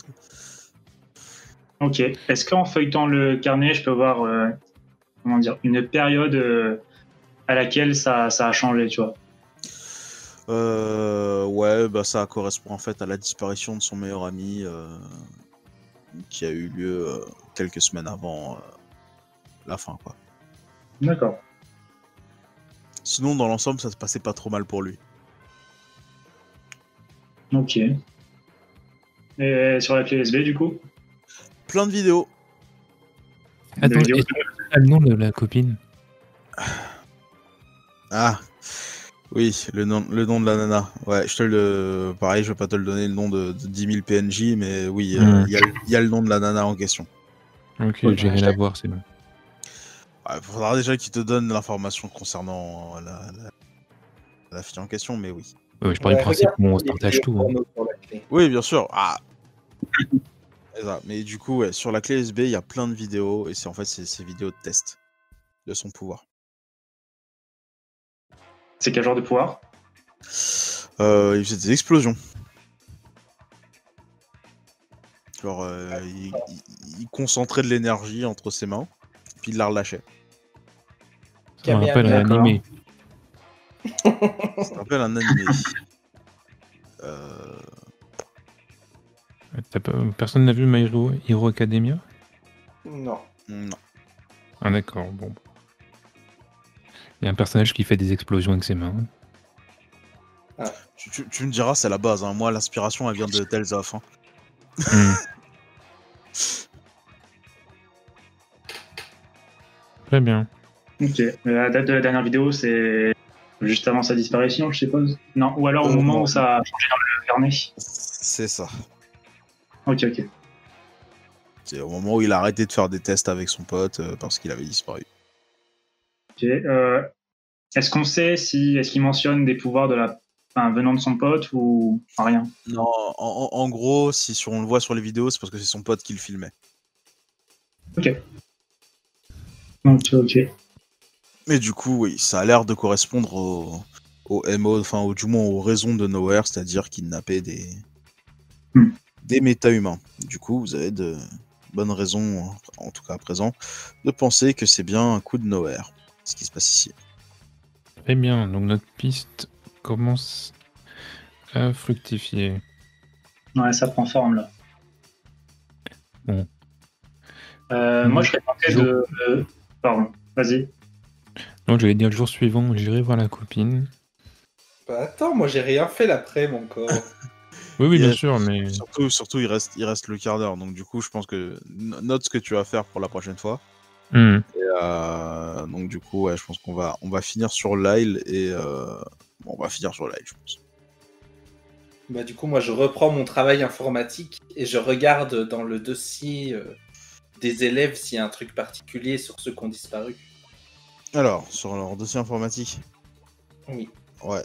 Ok. Est-ce qu'en feuilletant le carnet, je peux voir comment dire, une période à laquelle ça a changé, tu vois? Ouais, bah ça correspond en fait à la disparition de son meilleur ami qui a eu lieu quelques semaines avant la fin, quoi. D'accord. Sinon, dans l'ensemble, ça se passait pas trop mal pour lui. Ok. Et sur la clé USB, du coup? Plein de vidéos. Attends, vidéos. est-ce que tu as le nom de la copine? Ah, oui, le nom de la nana. Ouais, pareil, je vais pas te le donner le nom de 10 000 PNJ, mais oui, il y a le nom de la nana en question. Ok, Ouais, j'irai la voir, c'est bon. Il faudra déjà qu'il te donne l'information concernant la fille en question, mais oui. Ouais, je parle du principe où on se partage tout. Hein. Oui, bien sûr. Ah. C'est ça. Mais du coup, ouais, sur la clé USB, il y a plein de vidéos, et c'est ces vidéos de test de son pouvoir. C'est quel genre de pouvoir? Il faisait des explosions. Genre, il concentrait de l'énergie entre ses mains, puis il la relâchait. Ça me rappelle un animé. Ça rappelle un animé. Personne n'a vu My Hero Academia? Non. Non. Ah d'accord, bon. Il y a un personnage qui fait des explosions avec ses mains. Ah. Tu me diras, c'est la base. Hein. Moi, l'inspiration, elle vient de Tales of. Hein. Très bien. Ok. La date de la dernière vidéo, c'est juste avant sa disparition, je suppose? Non, ou alors au moment non. où ça a changé dans le carnet? C'est ça. Ok. C'est au moment où il a arrêté de faire des tests avec son pote parce qu'il avait disparu. Ok. Est-ce qu'on sait est-ce qu'il mentionne des pouvoirs venant de son pote ou rien? Non, en gros, si on le voit sur les vidéos, c'est parce que c'est son pote qui le filmait. Ok. Mais du coup, oui, ça a l'air de correspondre au MO, enfin, du moins aux raisons de Nowhere, c'est-à-dire kidnapper des méta-humains. Du coup, vous avez de bonnes raisons, en tout cas à présent, de penser que c'est bien un coup de Nowhere. ce qui se passe ici. Très bien, donc notre piste commence à fructifier. Ouais, ça prend forme là. Bon. Moi, je serais tenté de. Pardon, vas-y. Donc je vais dire le jour suivant, j'irai voir la copine. Bah attends, moi j'ai rien fait l'après-midi encore. Oui, bien Yes. sûr, mais Surtout il reste le quart d'heure, donc du coup je pense que note ce que tu vas faire pour la prochaine fois. Hmm. Et donc du coup ouais, je pense qu'on va finir sur Lyle et on va finir sur Lyle, je pense. Bah du coup, moi je reprends mon travail informatique et je regarde dans le dossier des élèves s'il y a un truc particulier sur ceux qui ont disparu. Alors sur leur dossier informatique, Oui. ouais.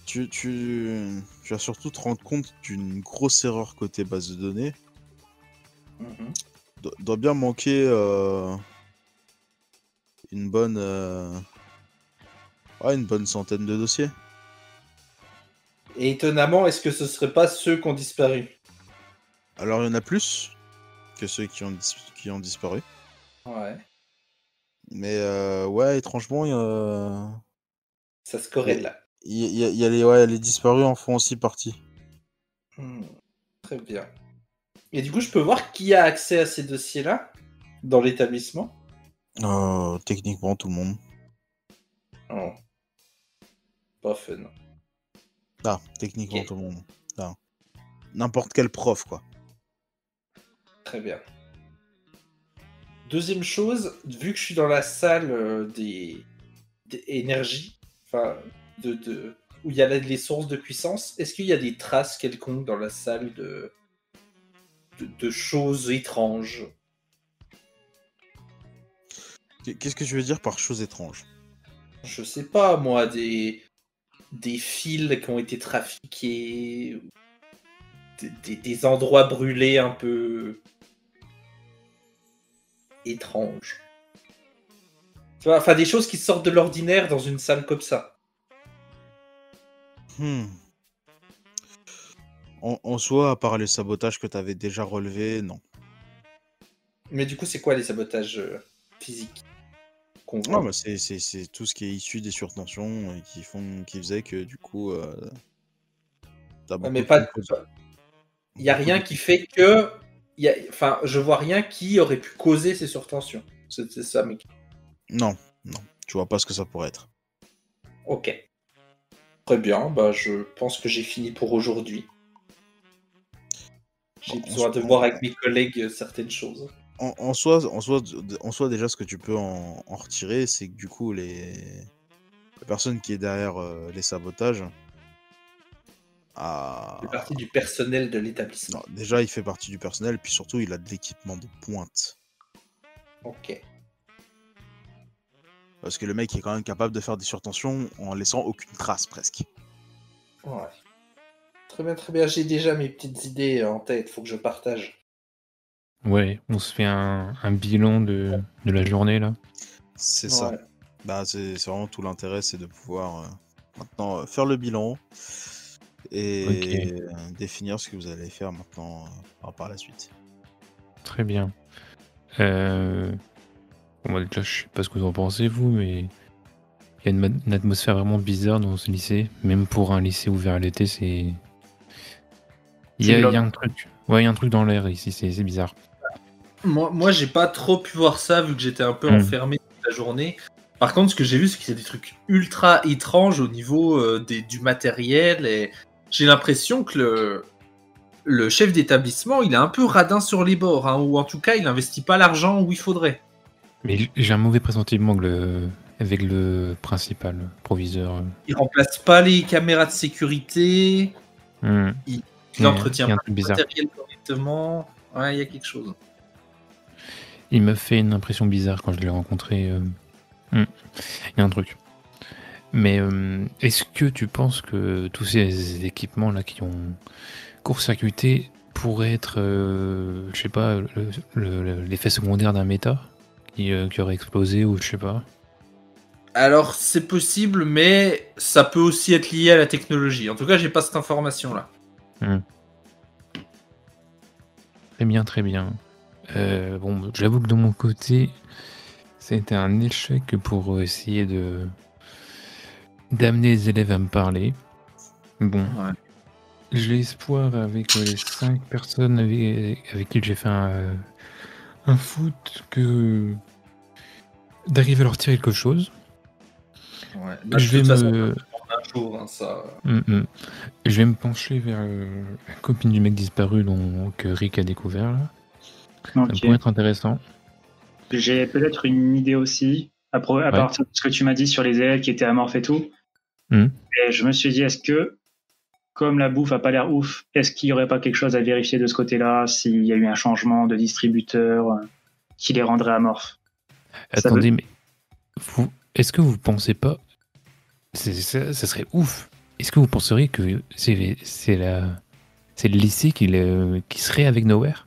Tu vas surtout te rendre compte d'une grosse erreur côté base de données. Mhm. Doit bien manquer une bonne centaine de dossiers. Et étonnamment, est-ce que ce serait pas ceux qui ont disparu? Alors il y en a plus que ceux qui ont disparu. Ouais. Mais ouais, étrangement, Ça se corrèle. il y a les disparus en font aussi partie. Très bien. Et du coup, je peux voir qui a accès à ces dossiers-là dans l'établissement? Techniquement, tout le monde. Oh. Pas fun. Ah, techniquement, Ok. tout le monde. Ah. N'importe quel prof, quoi. Très bien. Deuxième chose, vu que je suis dans la salle des énergies, enfin, où il y a les sources de puissance, est-ce qu'il y a des traces quelconques dans la salle de choses étranges? Qu'est-ce que tu veux dire par chose étrange? Je sais pas, moi, des fils qui ont été trafiqués, des endroits brûlés un peu étranges. Tu vois, enfin, des choses qui sortent de l'ordinaire dans une salle comme ça. En soi, à part les sabotages que tu avais déjà relevés, non. Mais du coup, c'est quoi les sabotages physiques qu'on voit? Non, bah c'est tout ce qui est issu des surtensions et qui faisait que du coup, t'as beaucoup Mais de pas. composants. Il n'y a rien qui fait que. Enfin, je vois rien qui aurait pu causer ces surtensions. C'est ça, mec. Non, tu vois pas ce que ça pourrait être. Ok. Très bien, bah je pense que j'ai fini pour aujourd'hui. J'ai besoin de voir avec mes collègues certaines choses. En soi, déjà, ce que tu peux en retirer, c'est que du coup, la personne qui est derrière les sabotages, C'est partie du personnel de l'établissement. non, déjà, il fait partie du personnel, puis surtout, il a de l'équipement de pointe. Ok. Parce que le mec est quand même capable de faire des surtensions en laissant aucune trace, presque. Ouais. Très bien, très bien. J'ai déjà mes petites idées en tête. Faut que je partage. ouais, on se fait un bilan de la journée là. C'est ça. Ouais. Bah, c'est vraiment tout l'intérêt, c'est de pouvoir maintenant faire le bilan et définir ce que vous allez faire maintenant par la suite. Très bien. Bon, moi, déjà, je sais pas ce que vous en pensez, vous, mais il y a une atmosphère vraiment bizarre dans ce lycée. Même pour un lycée ouvert l'été, c'est. Il y a un truc. Ouais, il y a un truc dans l'air ici, c'est bizarre. Moi, j'ai pas trop pu voir ça vu que j'étais un peu enfermé toute la journée. Par contre, ce que j'ai vu, c'est qu'il y a des trucs ultra étranges au niveau du matériel. Et j'ai l'impression que le chef d'établissement, il est un peu radin sur les bords. Hein, ou en tout cas, il investit pas l'argent où il faudrait. Mais j'ai un mauvais pressentiment avec le principal, le proviseur. Il remplace pas les caméras de sécurité. Hmm. Il Il y a entretient un pas truc le bizarre. matériel correctement. Ouais, il y a quelque chose. Il m'a fait une impression bizarre quand je l'ai rencontré. Il y a un truc. Mais est-ce que tu penses que tous ces équipements là qui ont court-circuité pourraient être, je sais pas, l'effet secondaire d'un méta qui aurait explosé ou je sais pas? Alors, c'est possible, mais ça peut aussi être lié à la technologie. En tout cas, j'ai pas cette information-là. Très bien, très bien. Bon, j'avoue que de mon côté, C'était un échec pour essayer d'amener les élèves à me parler. Bon, Ouais. j'ai l'espoir avec les 5 personnes avec qui j'ai fait un foot d'arriver à leur tirer quelque chose. Ouais. Bah, Je de vais toute façon, me... un jour, hein, ça. Je vais me pencher vers la copine du mec disparu que Rick a découvert. Là. Ça Ok. pourrait être intéressant. J'ai peut-être une idée aussi, à partir de ce que tu m'as dit sur les élèves qui étaient amorphes et tout. Mhm. Et je me suis dit, est-ce que, comme la bouffe a pas l'air ouf, est-ce qu'il y aurait pas quelque chose à vérifier de ce côté-là, s'il y a eu un changement de distributeur qui les rendrait amorphes? Ça Attendez, mais est-ce que vous pensez pas... Ça serait ouf. Est-ce que vous penseriez que c'est le lycée qui serait avec Nowhere?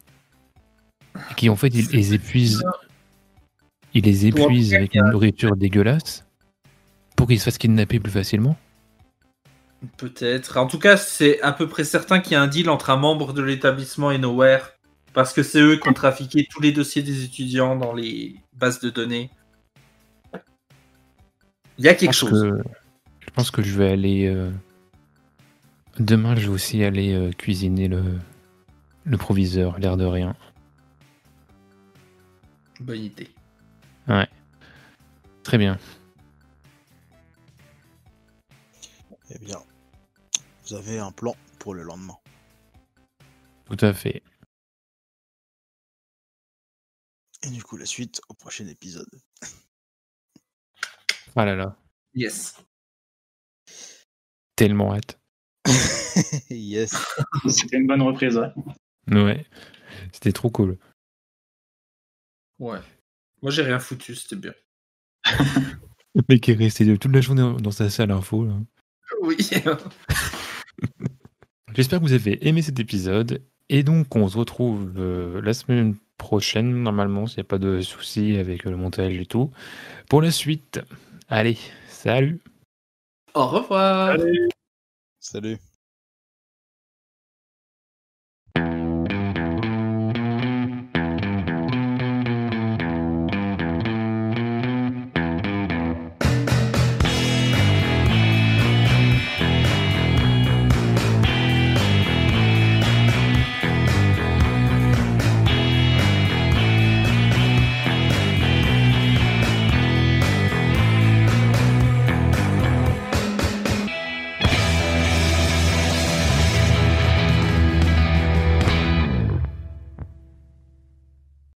Et qui en fait, il les épuise avec une nourriture dégueulasse pour qu'ils se fassent kidnapper plus facilement? Peut-être. En tout cas, c'est à peu près certain qu'il y a un deal entre un membre de l'établissement et Nowhere. Parce que c'est eux qui ont trafiqué tous les dossiers des étudiants dans les bases de données. Il y a quelque chose. Je pense que je vais aller... Demain, je vais aussi aller cuisiner le proviseur, l'air de rien. Bonne idée. Ouais. Très bien. Eh bien, vous avez un plan pour le lendemain. Tout à fait. Et du coup, la suite au prochain épisode. Ah là là. Yes. Tellement hâte. Yes. C'était une bonne reprise, ouais. Ouais. C'était trop cool. Ouais. Moi, j'ai rien foutu, c'était bien. Le mec est resté toute la journée dans sa salle info. Là. Oui. J'espère que vous avez aimé cet épisode. Et donc, on se retrouve la semaine prochaine, normalement, s'il n'y a pas de soucis avec le montage et tout. Pour la suite, allez, salut! Au revoir. Allez. Salut.